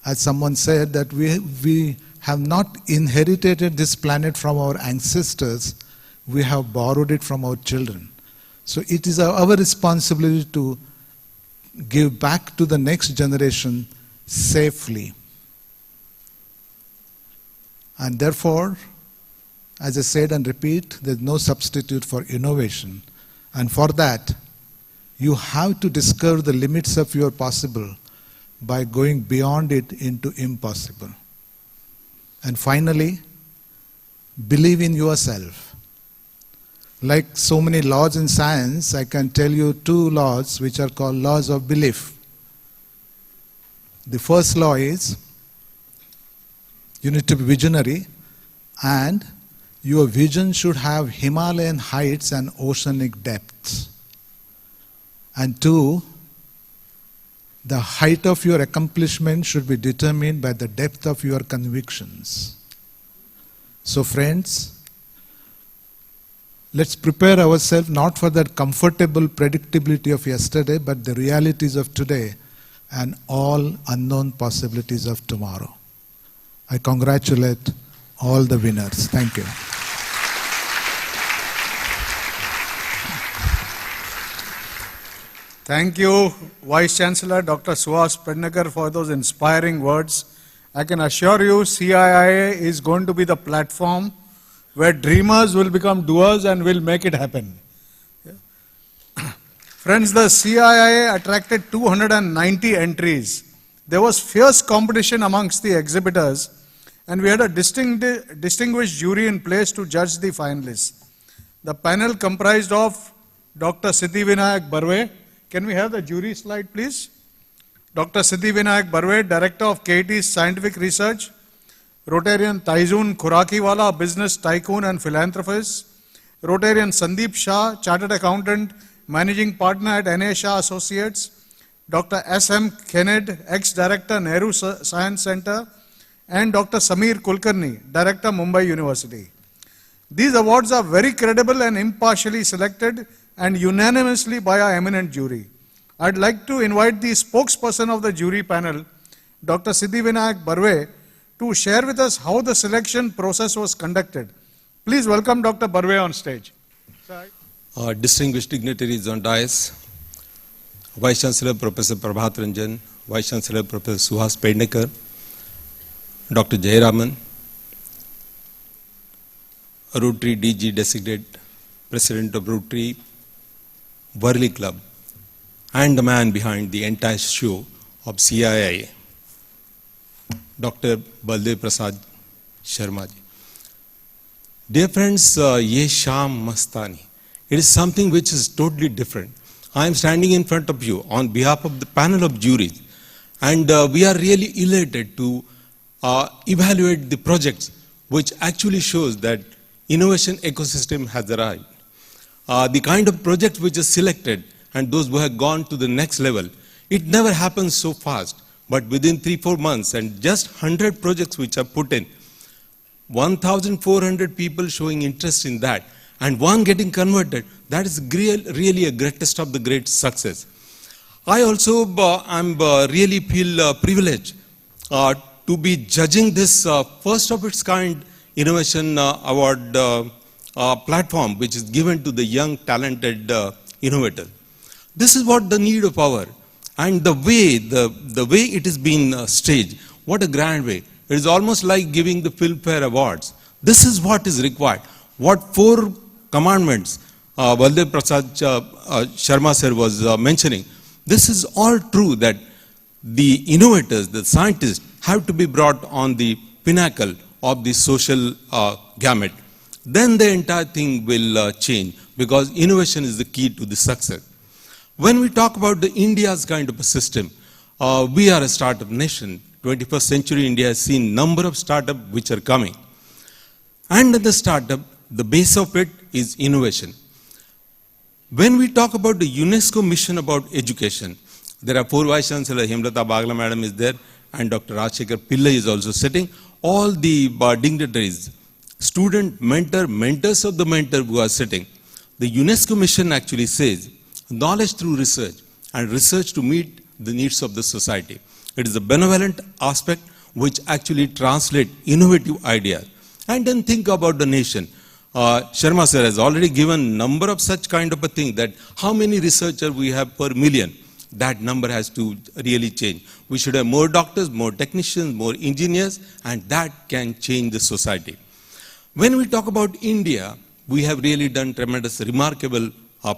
As someone said, that we have not inherited this planet from our ancestors, we have borrowed it from our children. So it is our responsibility to give back to the next generation safely. And therefore, as I said and repeat, there's no substitute for innovation. And for that, you have to discover the limits of your possible by going beyond it into impossible. And finally, believe in yourself. Like so many laws in science, I can tell you two laws which are called laws of belief. The first law is you need to be visionary, and your vision should have Himalayan heights and oceanic depths. And two, the height of your accomplishment should be determined by the depth of your convictions. So friends, let's prepare ourselves not for that comfortable predictability of yesterday, but the realities of today and all unknown possibilities of tomorrow. I congratulate all the winners. Thank you. Thank you, Vice Chancellor Dr. Suhas Pednekar, for those inspiring words. I can assure you CIIA is going to be the platform where dreamers will become doers and will make it happen. Friends, the CIIA attracted 290 entries. There was fierce competition amongst the exhibitors, and we had a distinguished jury in place to judge the finalists. The panel comprised of Dr. Siddhivinayak Barve. Can we have the jury slide, please? Dr. Siddhivinayak Barve, Director of KIT's Scientific Research. Rotarian Taizun Khurakiwala, a business tycoon and philanthropist. Rotarian Sandeep Shah, Chartered Accountant, Managing Partner at N.A. Shah Associates. Dr. S.M. Kenned, Ex-Director, Nehru Science Center. And Dr. Samir Kulkarni, Director, Mumbai University. These awards are very credible and impartially selected and unanimously by our eminent jury. I'd like to invite the spokesperson of the jury panel, Dr. Siddhivinayak Barve, to share with us how the selection process was conducted. Please welcome Dr. Barve on stage. Distinguished dignitaries on dais, Vice Chancellor Professor Prabhat Ranjan, Vice Chancellor Professor Suhas Pednekar, Dr. Jayaraman, Rotary DG Designate, President of Rotary Worli Club, and the man behind the entire show of CIIA, Dr. Baldev Prasad Sharma ji. Dear friends, ye sham mastani. It is something which is totally different. I am standing in front of you on behalf of the panel of juries, and we are really elated to evaluate the projects which actually shows that innovation ecosystem has arrived. The kind of project which is selected and those who have gone to the next level, it never happens so fast, but within 3-4 months and just 100 projects which are put in, 1,400 people showing interest in that, and one getting converted, that is really a greatest of the great success. I also really feel privileged to be judging this first of its kind innovation award platform which is given to the young talented innovator. This is what the need of hour, and the way it is being staged, what a grand way. It is almost like giving the Filmfare Awards. This is what is required. What 4 commandments Baldev Prasad Sharma sir was mentioning, this is all true that the innovators, the scientists have to be brought on the pinnacle of the social gamut. Then the entire thing will change, because innovation is the key to the success. When we talk about the India's kind of a system, we are a startup nation. 21st century India has seen number of startups which are coming. And the startup, the base of it is innovation. When we talk about the UNESCO mission about education, there are 4 Vice Chancellors, Himlata Bagla Madam is there, and Dr. Rajshekhar Pillai is also sitting. All the dignitaries, student, mentor, mentors of the mentor who are sitting. The UNESCO mission actually says, knowledge through research, and research to meet the needs of the society. It is a benevolent aspect which actually translates innovative ideas. And then think about the nation. Sharma sir has already given number of such kind of a thing, that how many researchers we have per million. That number has to really change. We should have more doctors, more technicians, more engineers, and that can change the society. When we talk about India, we have really done tremendous, remarkable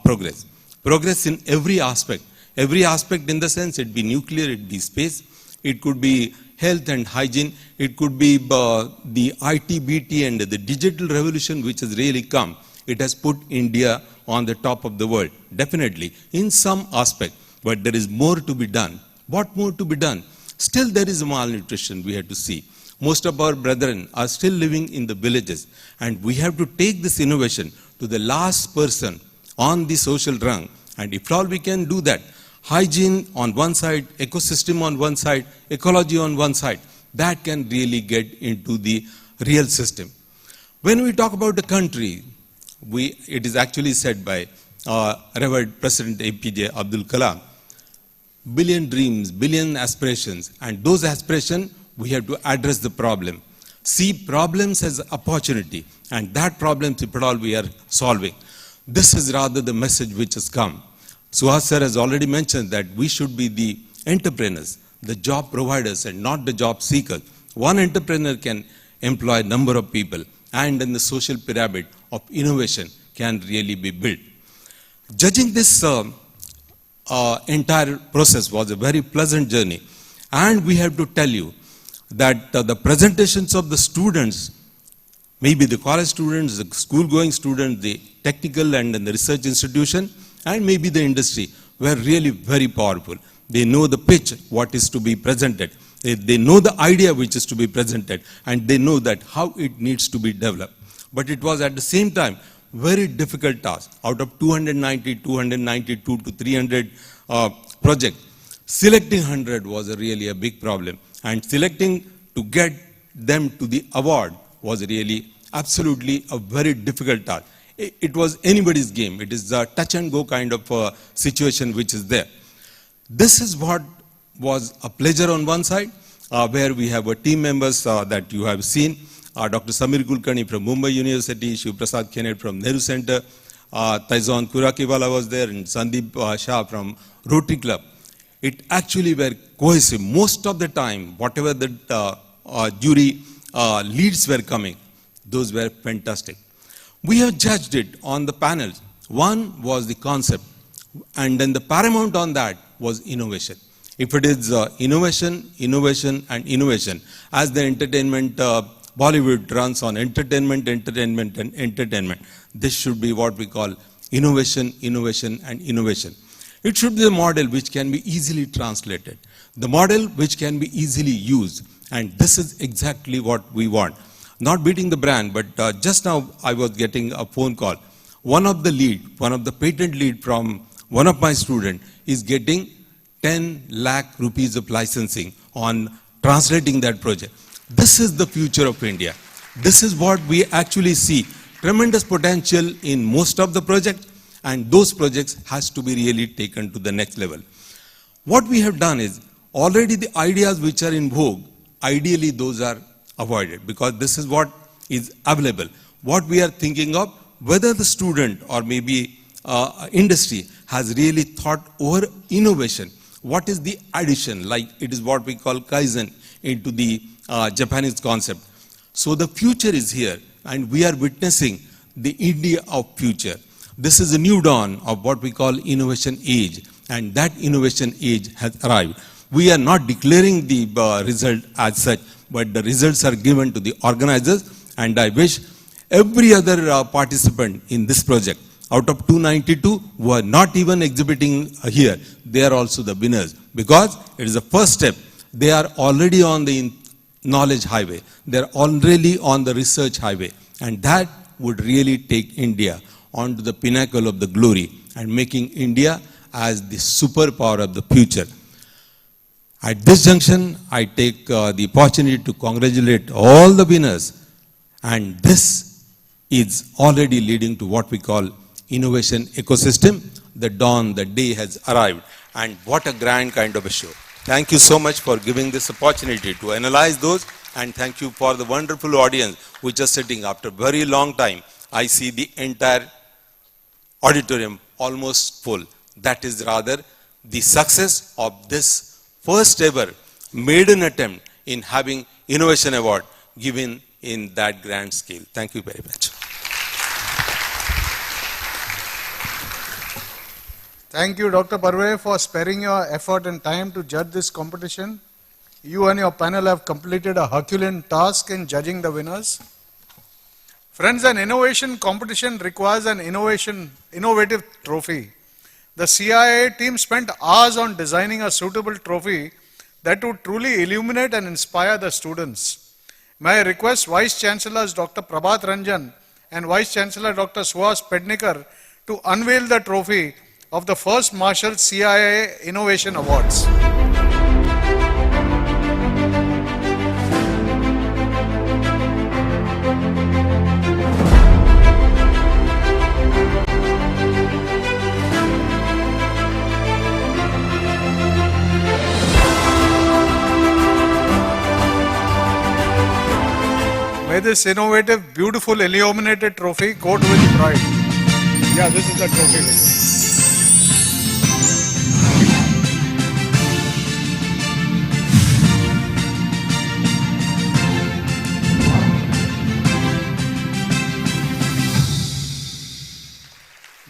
progress. Progress in every aspect. Every aspect in the sense, it be nuclear, it be space, it could be health and hygiene, it could be the IT, BT and the digital revolution which has really come. It has put India on the top of the world, definitely, in some aspect. But there is more to be done. What more to be done? Still there is malnutrition we have to see. Most of our brethren are still living in the villages, and we have to take this innovation to the last person on the social rung. And if all we can do that, hygiene on one side, ecosystem on one side, ecology on one side, that can really get into the real system. When we talk about the country, it is actually said by Revered President APJ Abdul Kalam, billion dreams, billion aspirations, and those aspirations, we have to address the problem. See problems as opportunity, and that problem, if at all, we are solving. This is rather the message which has come. Suhas sir has already mentioned that we should be the entrepreneurs, the job providers, and not the job seekers. One entrepreneur can employ a number of people, and then the social pyramid of innovation can really be built. Judging this entire process was a very pleasant journey, and we have to tell you that the presentations of the students, maybe the college students, the school-going students, the technical and the research institution, and maybe the industry, were really very powerful. They know the pitch, what is to be presented. They know the idea which is to be presented, and they know that how it needs to be developed. But it was at the same time very difficult task. Out of 292 to 300 projects, selecting 100 was really a big problem. And selecting to get them to the award was really absolutely a very difficult task. It was anybody's game. It is a touch and go kind of situation which is there. This is what was a pleasure on one side, where we have team members that you have seen. Dr. Samir Kulkarni from Mumbai University, Shiv Prasad Kenneth from Nehru Center, Taizon Kurakiwala was there, and Sandeep Shah from Rotary Club. It actually were cohesive. Most of the time, whatever the jury leads were coming, those were fantastic. We have judged it on the panels. One was the concept, and then the paramount on that was innovation. If it is innovation, innovation, and innovation, as the entertainment Bollywood runs on entertainment, entertainment, and entertainment, this should be what we call innovation, innovation, and innovation. It should be a model which can be easily translated, the model which can be easily used, and this is exactly what we want. Not beating the brand, but just now I was getting a phone call. One of the patent lead from one of my students is getting 10 lakh rupees of licensing on translating that project. This is the future of India. This is what we actually see. Tremendous potential in most of the projects, and those projects has to be really taken to the next level. What we have done is, already the ideas which are in vogue, ideally those are avoided, because this is what is available. What we are thinking of, whether the student or maybe industry has really thought over innovation. What is the addition? Like it is what we call Kaizen into the Japanese concept. So the future is here, and we are witnessing the India of future. This is a new dawn of what we call innovation age, and that innovation age has arrived. We are not declaring the result as such, but the results are given to the organizers, and I wish every other participant in this project, out of 292 who are not even exhibiting here, they are also the winners, because it is the first step. They are already on the knowledge highway. They are already on the research highway, and that would really take India onto the pinnacle of the glory and making India as the superpower of the future. At this junction, I take the opportunity to congratulate all the winners, and this is already leading to what we call innovation ecosystem. The dawn, the day has arrived, and what a grand kind of a show. Thank you so much for giving this opportunity to analyze those, and thank you for the wonderful audience which is sitting. After a very long time, I see the entire auditorium almost full. That is rather the success of this first ever maiden attempt in having Innovation Award given in that grand scale. Thank you very much. Thank you, Dr. Parve, for sparing your effort and time to judge this competition. You and your panel have completed a Herculean task in judging the winners. Friends, an innovation competition requires an innovative trophy. The CIIA team spent hours on designing a suitable trophy that would truly illuminate and inspire the students. May I request Vice Chancellors Dr. Prabhat Ranjan and Vice Chancellor Dr. Suhas Pednikar to unveil the trophy of the first Marshall CIIA Innovation Awards. May this innovative, beautiful, illuminated trophy go to with pride. Yeah, this is the trophy.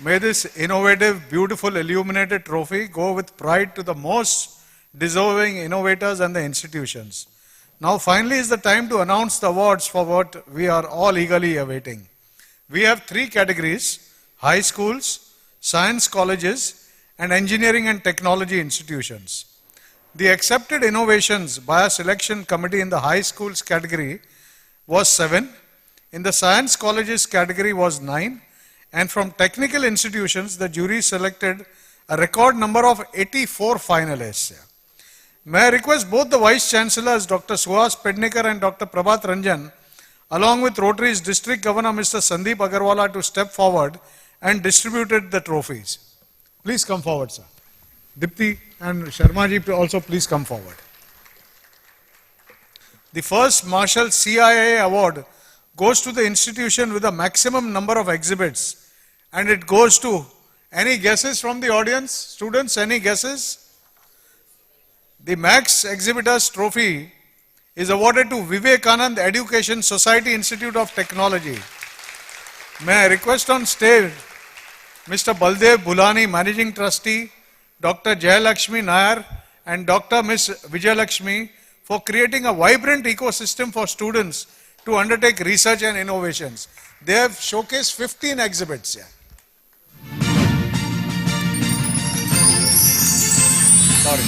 May this innovative, beautiful, illuminated trophy go with pride to the most deserving innovators and the institutions. Now finally is the time to announce the awards for what we are all eagerly awaiting. We have 3 categories: high schools, science colleges, and engineering and technology institutions. The accepted innovations by a selection committee in the high schools category was 7, in the science colleges category was 9, and from technical institutions the jury selected a record number of 84 finalists. May I request both the Vice Chancellors, Dr. Suhas Pednikar and Dr. Prabhat Ranjan, along with Rotary's District Governor, Mr. Sandeep Agarwala, to step forward and distributed the trophies. Please come forward, sir. Dipti and Sharma ji also please come forward. The first Marshall CIIA Award goes to the institution with the maximum number of exhibits, and it goes to, any guesses from the audience? Students, any guesses? The Max Exhibitors Trophy is awarded to Vivekanand Education Society Institute of Technology. May I request on stage Mr. Baldev Bulani, Managing Trustee, Dr. Jayalakshmi Nair and Dr. Ms. Vijayalakshmi for creating a vibrant ecosystem for students to undertake research and innovations. They have showcased 15 exhibits here. Sorry.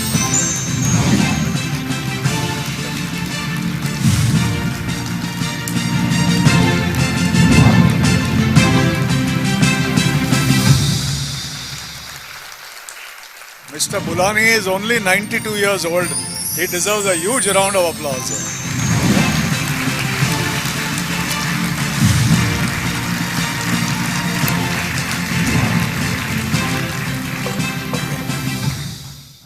Mr. Bulani is only 92 years old. He deserves a huge round of applause.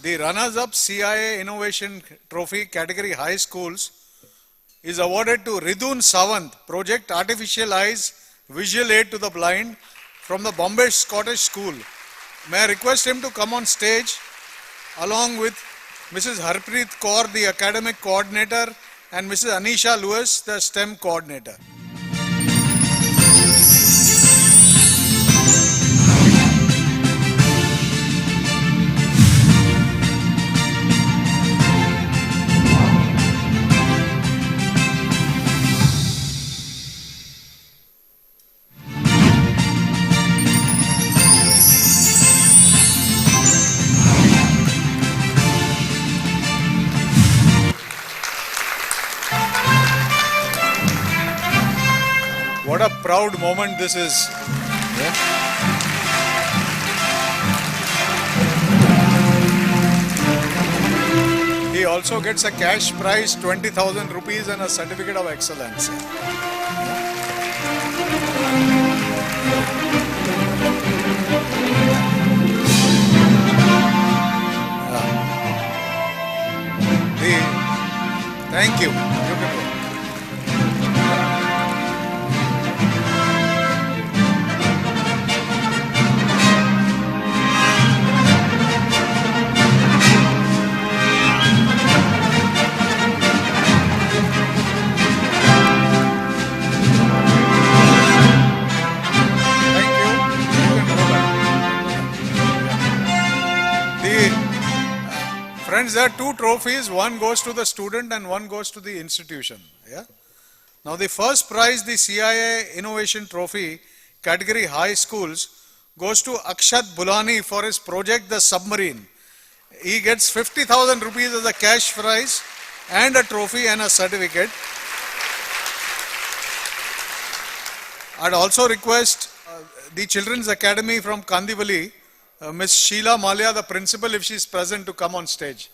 The runners-up CIIA Innovation Trophy category high schools is awarded to Ridun Sawant, Project Artificial Eyes, Visual Aid to the Blind from the Bombay Scottish School. May I request him to come on stage along with Mrs. Harpreet Kaur, the academic coordinator, and Mrs. Anisha Lewis, the STEM coordinator. What a proud moment this is. Yeah. He also gets a cash prize, 20,000 rupees, and a certificate of excellence. Thank you. You can go. Friends, there are two trophies. One goes to the student and one goes to the institution. Yeah. Now the first prize, the CIIA Innovation Trophy, category high schools, goes to Akshat Bulani for his project, The Submarine. He gets 50,000 rupees as a cash prize and a trophy and a certificate. I'd also request the Children's Academy from Kandivali, Ms. Sheila Malia, the principal, if she is present, to come on stage.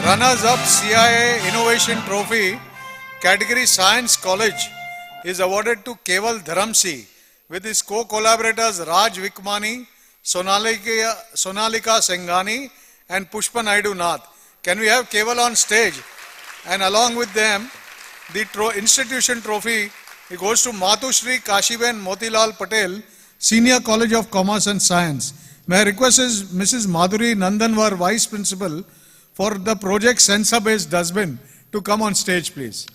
Runners-up CIIA Innovation Trophy, category Science College, is awarded to Keval Dharamsi with his co-collaborators Raj Vikmani, Sonalika Sengani and Pushpa Naidu Nath. Can we have Keval on stage? And along with them, the institution trophy, it goes to Matushri Kashiben Motilal Patel, Senior College of Commerce and Science. May I request Mrs. Madhuri Nandanwar, Vice Principal, for the project Sensor-Based Dustbin to come on stage, please.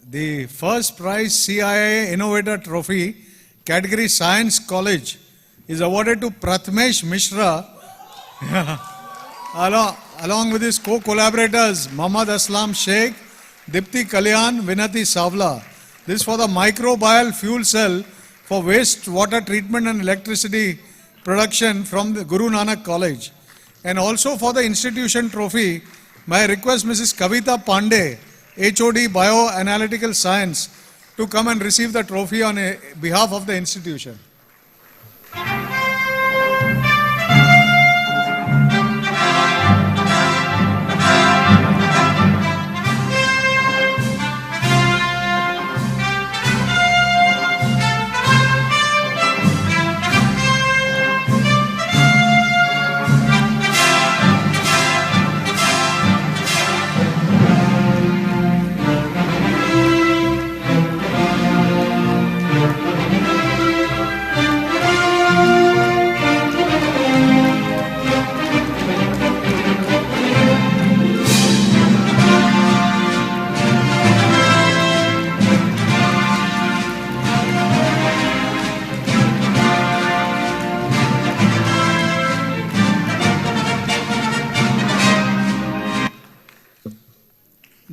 The first prize CIIA Innovator Trophy, category Science College, is awarded to Prathamesh Mishra along with his co-collaborators Muhammad Aslam Sheikh, Dipti Kalyan, Vinati Savla. This for the microbial fuel cell for waste water treatment and electricity production from the Guru Nanak College. And also for the institution trophy, may I request Mrs. Kavita Pandey, HOD Bioanalytical Science, to come and receive the trophy on behalf of the institution.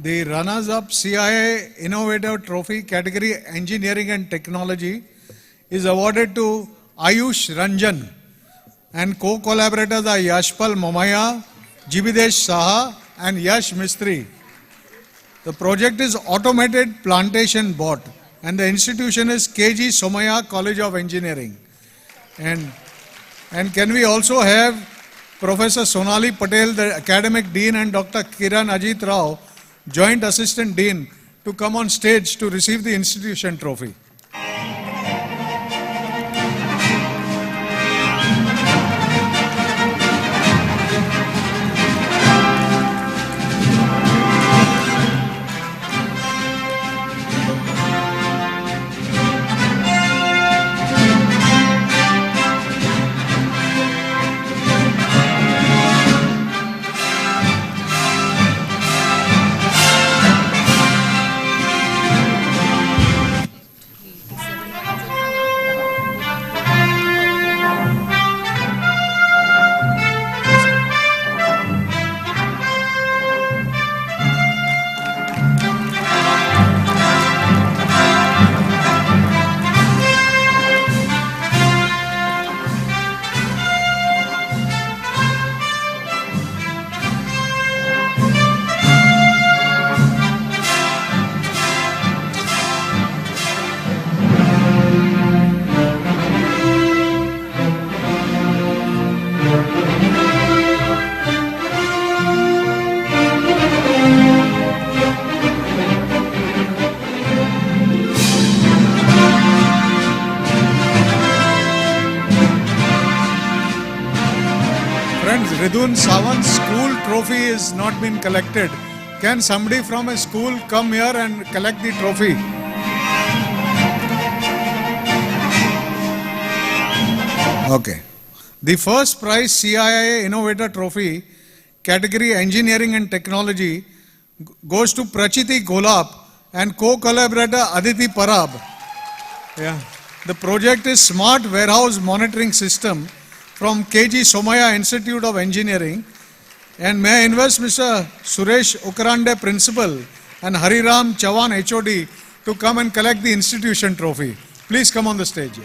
The runners-up CIIA Innovator Trophy category Engineering and Technology is awarded to Ayush Ranjan, and co-collaborators are Yashpal Momaya, Jibidesh Saha and Yash Mistry. The project is Automated Plantation Bot, and the institution is KG Somaya College of Engineering. And can we also have Professor Sonali Patel, the Academic Dean, and Dr. Kiran Ajit Rao, Joint Assistant Dean, to come on stage to receive the institution trophy. Ridun Sawant's school trophy is not been collected. Can somebody from a school come here and collect the trophy? Okay. The first prize CIIA Innovator Trophy, category Engineering and Technology, goes to Prachiti Golap and co-collaborator Aditi Parab. Yeah. The project is Smart Warehouse Monitoring System from KG Somaya Institute of Engineering. And may I invite Mr. Suresh Ukarande, Principal, and Hariram Chavan, HOD, to come and collect the institution trophy. Please come on the stage.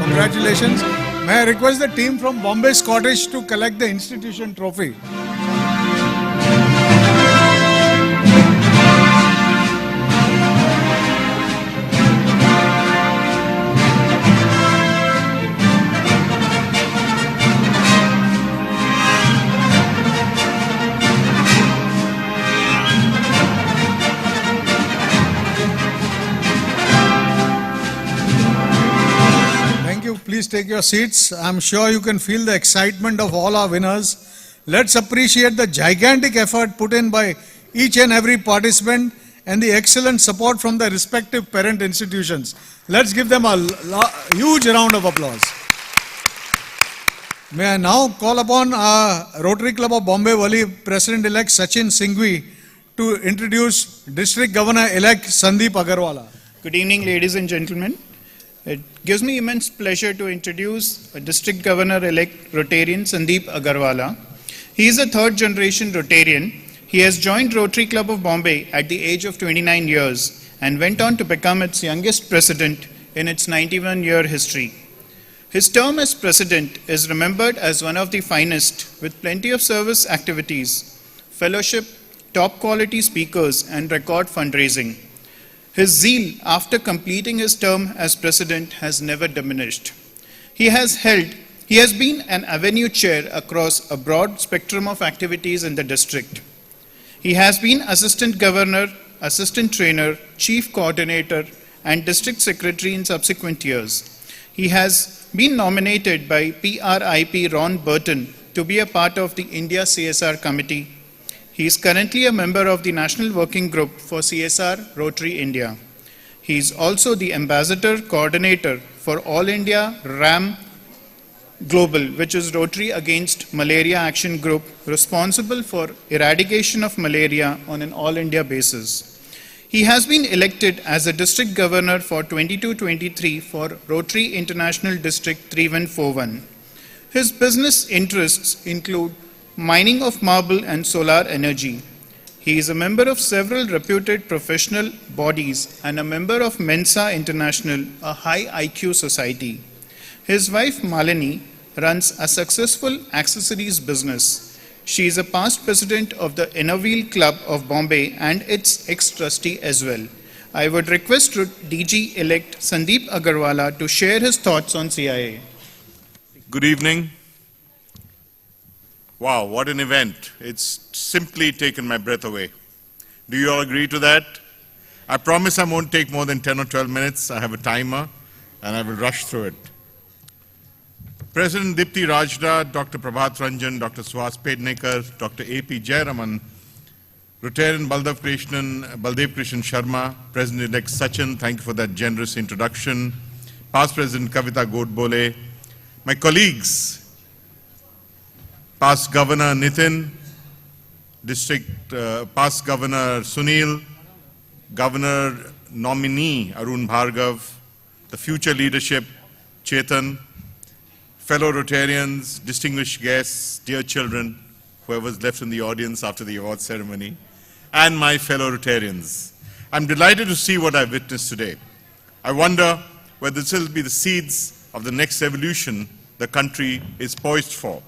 Congratulations. May I request the team from Bombay Scottish to collect the institution trophy. Please take your seats. I'm sure you can feel the excitement of all our winners. Let's appreciate the gigantic effort put in by each and every participant and the excellent support from the respective parent institutions. Let's give them a huge round of applause. May I now call upon our Rotary Club of Bombay Wali President-elect Sachin Singhvi to introduce District Governor-elect Sandeep Agarwala. Good evening, ladies and gentlemen. It gives me immense pleasure to introduce District Governor-elect Rotarian Sandeep Agarwala. He is a third-generation Rotarian. He has joined Rotary Club of Bombay at the age of 29 years and went on to become its youngest president in its 91-year history. His term as president is remembered as one of the finest, with plenty of service activities, fellowship, top-quality speakers, and record fundraising. His zeal after completing his term as president has never diminished. He has been an avenue chair across a broad spectrum of activities in the district. He has been assistant governor, assistant trainer, chief coordinator, and district secretary in subsequent years. He has been nominated by PRIP Ron Burton to be a part of the India CSR committee. He is currently a member of the National Working Group for CSR Rotary India. He is also the ambassador coordinator for All India RAM Global, which is Rotary Against Malaria Action Group, responsible for eradication of malaria on an all India basis. He has been elected as a district governor for 22-23 for Rotary International District 3141. His business interests include mining of marble and solar energy. He is a member of several reputed professional bodies and a member of Mensa International, a high IQ society. His wife Malini runs a successful accessories business. She is a past president of the Innerwheel Club of Bombay and its ex-trustee as well. I would request DG-elect Sandeep Agarwala to share his thoughts on CIIA. Good evening. Wow, what an event. It's simply taken my breath away. Do you all agree to that? I promise I won't take more than 10 or 12 minutes. I have a timer and I will rush through it. President Dipti Rajda, Dr. Prabhat Ranjan, Dr. Suhas Pednekar, Dr. A.P. Jayaraman, Rotarian Baldev Krishnan Sharma, President-elect Sachin, thank you for that generous introduction. Past President Kavita Godbole, my colleagues, past Governor Nitin, past Governor Sunil, Governor nominee Arun Bhargav, the future leadership, Chetan, fellow Rotarians, distinguished guests, dear children, whoever's left in the audience after the award ceremony, and my fellow Rotarians. I'm delighted to see what I've witnessed today. I wonder whether this will be the seeds of the next evolution the country is poised for.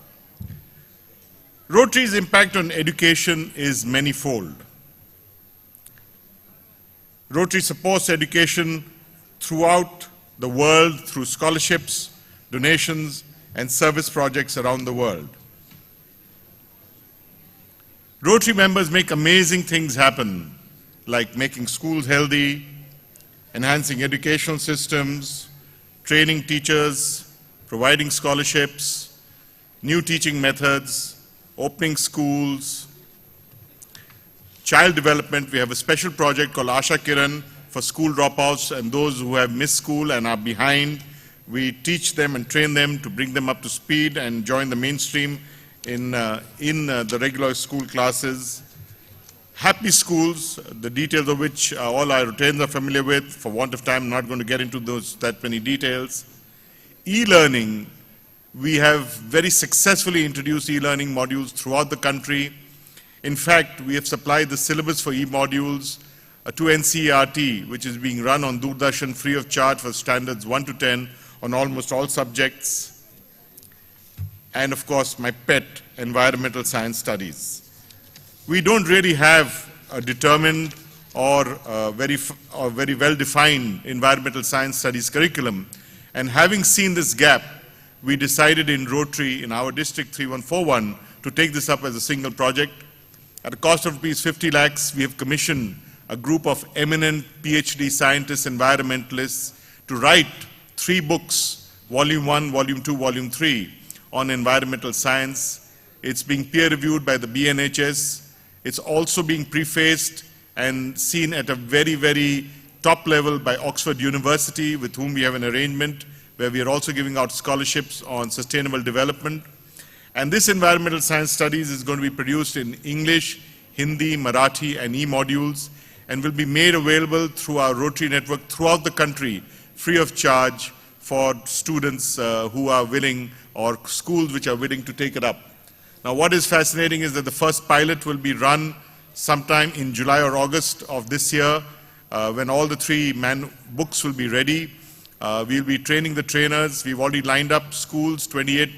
Rotary's impact on education is manifold. Rotary supports education throughout the world through scholarships, donations, and service projects around the world. Rotary members make amazing things happen, like making schools healthy, enhancing educational systems, training teachers, providing scholarships, new teaching methods, opening schools, child development. We have a special project called Asha Kiran for school dropouts and those who have missed school and are behind. We teach them and train them to bring them up to speed and join the mainstream in the regular school classes. Happy schools, the details of which all our Rotarians are familiar with. For want of time, I'm not going to get into that many details. E-learning, we have very successfully introduced e-learning modules throughout the country. In fact, we have supplied the syllabus for e-modules to NCERT, which is being run on Doordarshan free of charge for standards 1 to 10 on almost all subjects. And of course, my pet, environmental science studies. We don't really have a determined or very well-defined environmental science studies curriculum. And having seen this gap, we decided in Rotary, in our district 3141, to take this up as a single project. At a cost of ₹50 lakhs, we have commissioned a group of eminent PhD scientists, environmentalists, to write 3 books, Volume 1, Volume 2, Volume 3, on environmental science. It's being peer-reviewed by the BNHS. It's also being prefaced and seen at a very, very top level by Oxford University, with whom we have an arrangement where we are also giving out scholarships on sustainable development. And this environmental science studies is going to be produced in English, Hindi, Marathi, and e-modules, and will be made available through our Rotary network throughout the country, free of charge for students who are willing, or schools which are willing to take it up. Now, what is fascinating is that the first pilot will be run sometime in July or August of this year, when all the 3 books will be ready. We'll be training the trainers. We've already lined up schools, 28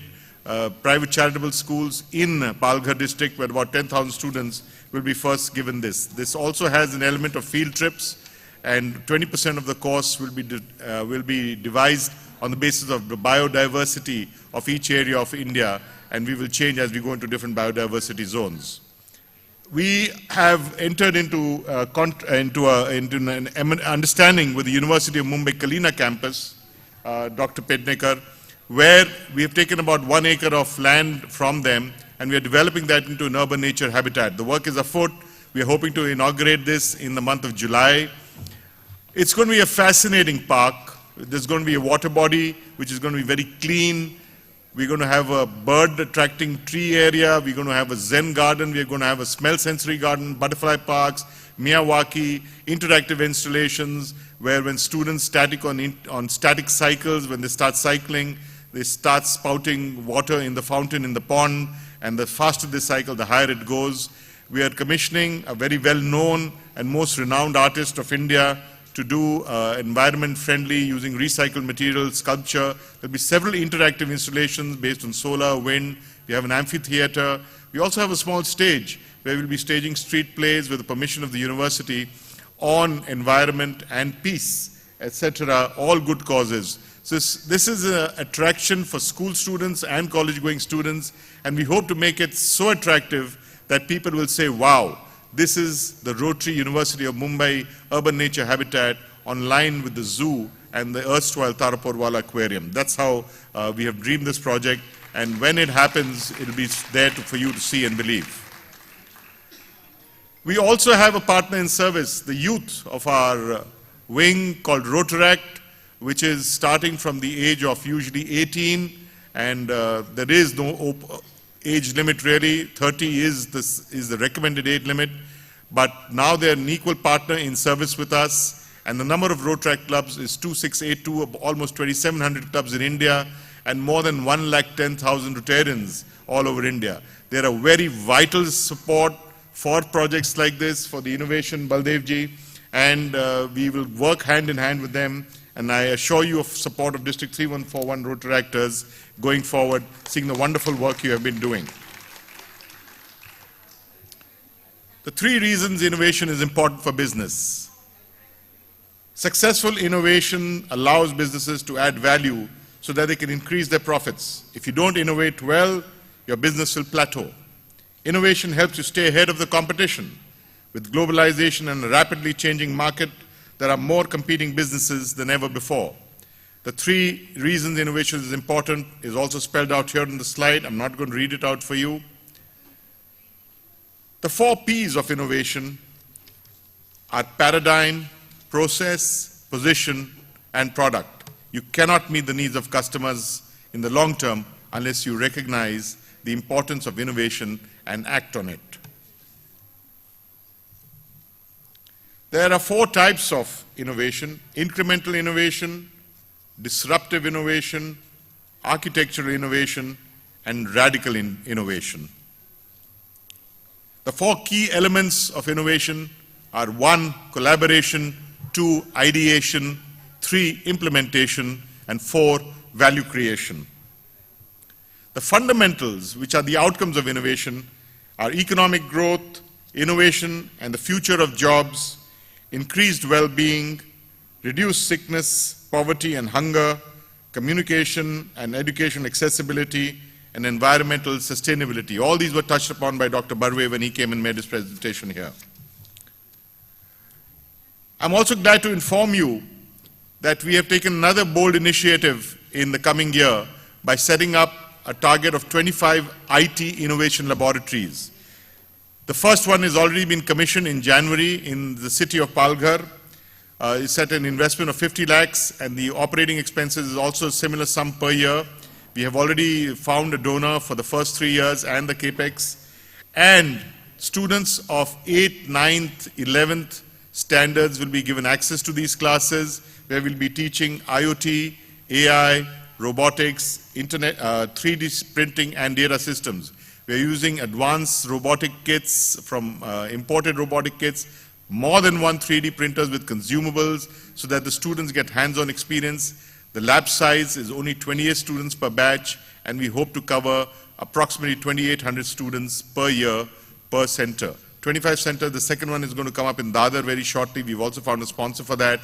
private charitable schools in Palghar district, where about 10,000 students will be first given this. This also has an element of field trips, and 20% of the course will be devised on the basis of the biodiversity of each area of India, and we will change as we go into different biodiversity zones. We have entered into an understanding with the University of Mumbai Kalina campus, Dr. Pednekar, where we have taken about 1 acre of land from them, and we are developing that into an urban nature habitat. The work is afoot. We are hoping to inaugurate this in the month of July. It's going to be a fascinating park. There's going to be a water body, which is going to be very clean. We're going to have a bird-attracting tree area. We're going to have a Zen garden. We're going to have a smell sensory garden, butterfly parks, Miyawaki, interactive installations, where when students on static cycles, when they start cycling, they start spouting water in the fountain in the pond, and the faster they cycle, the higher it goes. We are commissioning a very well-known and most renowned artist of India to do environment-friendly, using recycled material, sculpture. There'll be several interactive installations based on solar, wind. We have an amphitheater. We also have a small stage where we'll be staging street plays with the permission of the university on environment and peace, etc., all good causes. So this is an attraction for school students and college-going students, and we hope to make it so attractive that people will say, wow, this is the Rotary University of Mumbai Urban Nature Habitat on line with the zoo and the erstwhile Taraporwala Aquarium. That's how we have dreamed this project, and when it happens, it'll be there for you to see and believe. We also have a partner in service, the youth of our wing called Rotaract, which is starting from the age of usually 18, and there is no age limit really. 30 is the recommended age limit, but now they're an equal partner in service with us, and the number of Rotaract clubs is 2682, of almost 2,700 clubs in India, and more than 110,000 Rotarians all over India. They're a very vital support for projects like this, for the innovation, Baldevji, and we will work hand in hand with them, and I assure you of support of District 3141 Rotaractors going forward, seeing the wonderful work you have been doing. The 3 reasons innovation is important for business. Successful innovation allows businesses to add value so that they can increase their profits. If you don't innovate well, your business will plateau. Innovation helps you stay ahead of the competition. With globalization and a rapidly changing market, there are more competing businesses than ever before. The 3 reasons innovation is important is also spelled out here on the slide. I'm not going to read it out for you. The 4 P's of innovation are paradigm, process, position, and product. You cannot meet the needs of customers in the long term unless you recognize the importance of innovation and act on it. There are 4 types of innovation: incremental innovation, disruptive innovation, architectural innovation, and radical innovation. The 4 key elements of innovation are 1, collaboration, 2, ideation, 3, implementation, and 4, value creation. The fundamentals, which are the outcomes of innovation, are economic growth, innovation and the future of jobs, increased well-being, reduced sickness, poverty and hunger, communication and education accessibility, and environmental sustainability. All these were touched upon by Dr. Barve when he came and made his presentation here. I'm also glad to inform you that we have taken another bold initiative in the coming year by setting up a target of 25 IT innovation laboratories. The first one has already been commissioned in January in the city of Palghar. It's at an investment of 50 lakhs, and the operating expenses is also a similar sum per year. We have already found a donor for the first 3 years and the capex. And students of 8th, 9th, 11th standards will be given access to these classes, where we'll be teaching IoT, AI, robotics, internet, 3D printing, and data systems. We're using advanced robotic kits from imported robotic kits, more than 1 3D printers with consumables, so that the students get hands-on experience. The lab size is only 28 students per batch, and we hope to cover approximately 2,800 students per year per center. 25 centers. The second one is going to come up in Dadar very shortly. We've also found a sponsor for that.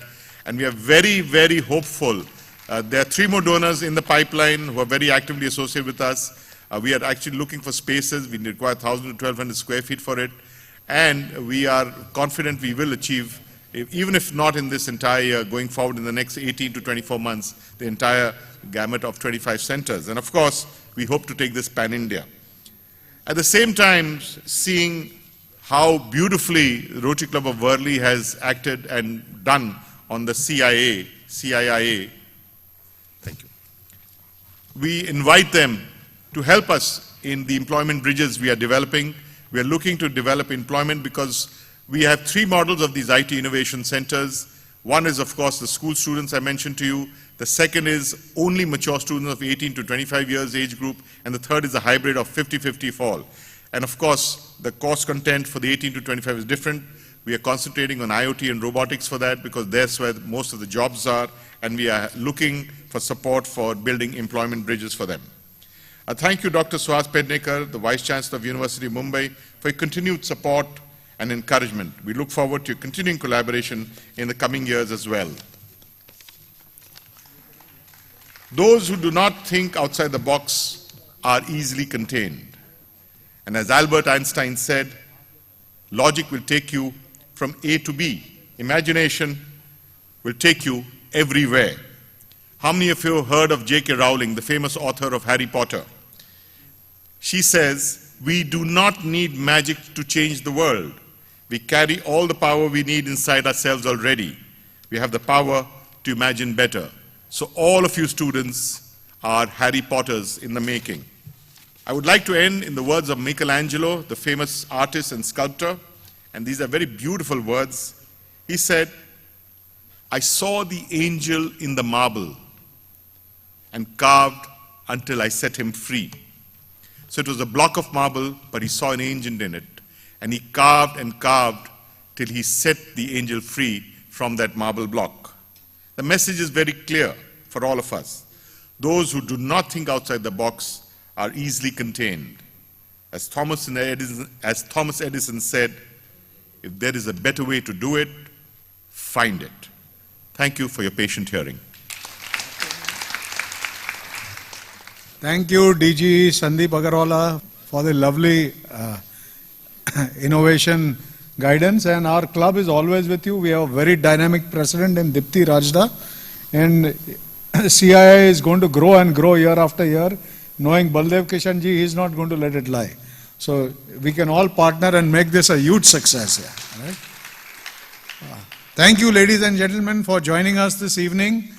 And we are very, very hopeful. There are 3 more donors in the pipeline who are very actively associated with us. We are actually looking for spaces. We require 1,000 to 1,200 square feet for it. And we are confident we will achieve, even if not in this entire year, going forward in the next 18 to 24 months, the entire gamut of 25 centers. And of course, we hope to take this pan-India. At the same time, seeing how beautifully the Rotary Club of Worli has acted and done on the CIIA, thank you. We invite them to help us in the employment bridges we are developing. We are looking to develop employment because we have 3 models of these IT innovation centers. One is, of course, the school students I mentioned to you. The second is only mature students of 18 to 25 years age group. And the third is a hybrid of 50-50 fall. And of course, the course content for the 18 to 25 is different. We are concentrating on IoT and robotics for that because that's where most of the jobs are. And we are looking for support for building employment bridges for them. Thank you, Dr. Suhas Pednekar, the Vice Chancellor of University of Mumbai, for your continued support and encouragement. We look forward to your continuing collaboration in the coming years as well. Those who do not think outside the box are easily contained. And as Albert Einstein said, logic will take you from A to B. Imagination will take you everywhere. How many of you have heard of J.K. Rowling, the famous author of Harry Potter? She says, we do not need magic to change the world. We carry all the power we need inside ourselves already. We have the power to imagine better. So all of you students are Harry Potters in the making. I would like to end in the words of Michelangelo, the famous artist and sculptor, and these are very beautiful words. He said, I saw the angel in the marble and carved until I set him free. So it was a block of marble, but he saw an angel in it. And he carved and carved till he set the angel free from that marble block. The message is very clear for all of us. Those who do not think outside the box are easily contained. As Thomas Edison said, if there is a better way to do it, find it. Thank you for your patient hearing. Thank you, DG Sandeep Agarwala, for the lovely innovation guidance. And our club is always with you. We have a very dynamic president in Dipti Rajda. And CIIA is going to grow and grow year after year. Knowing Baldev Kishanji, he is not going to let it lie. So we can all partner and make this a huge success here. Right? Thank you, ladies and gentlemen, for joining us this evening.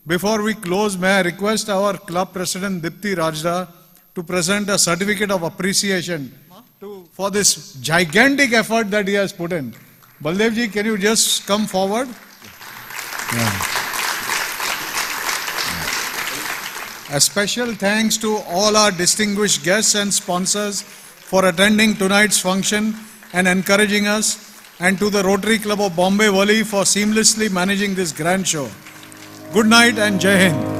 Before we close, may I request our club president, Dipti Rajda, to present a certificate of appreciation for this gigantic effort that he has put in. Baldevji, can you just come forward? Yeah. A special thanks to all our distinguished guests and sponsors for attending tonight's function and encouraging us, and to the Rotary Club of Bombay Worli for seamlessly managing this grand show. Good night and Jai Hind.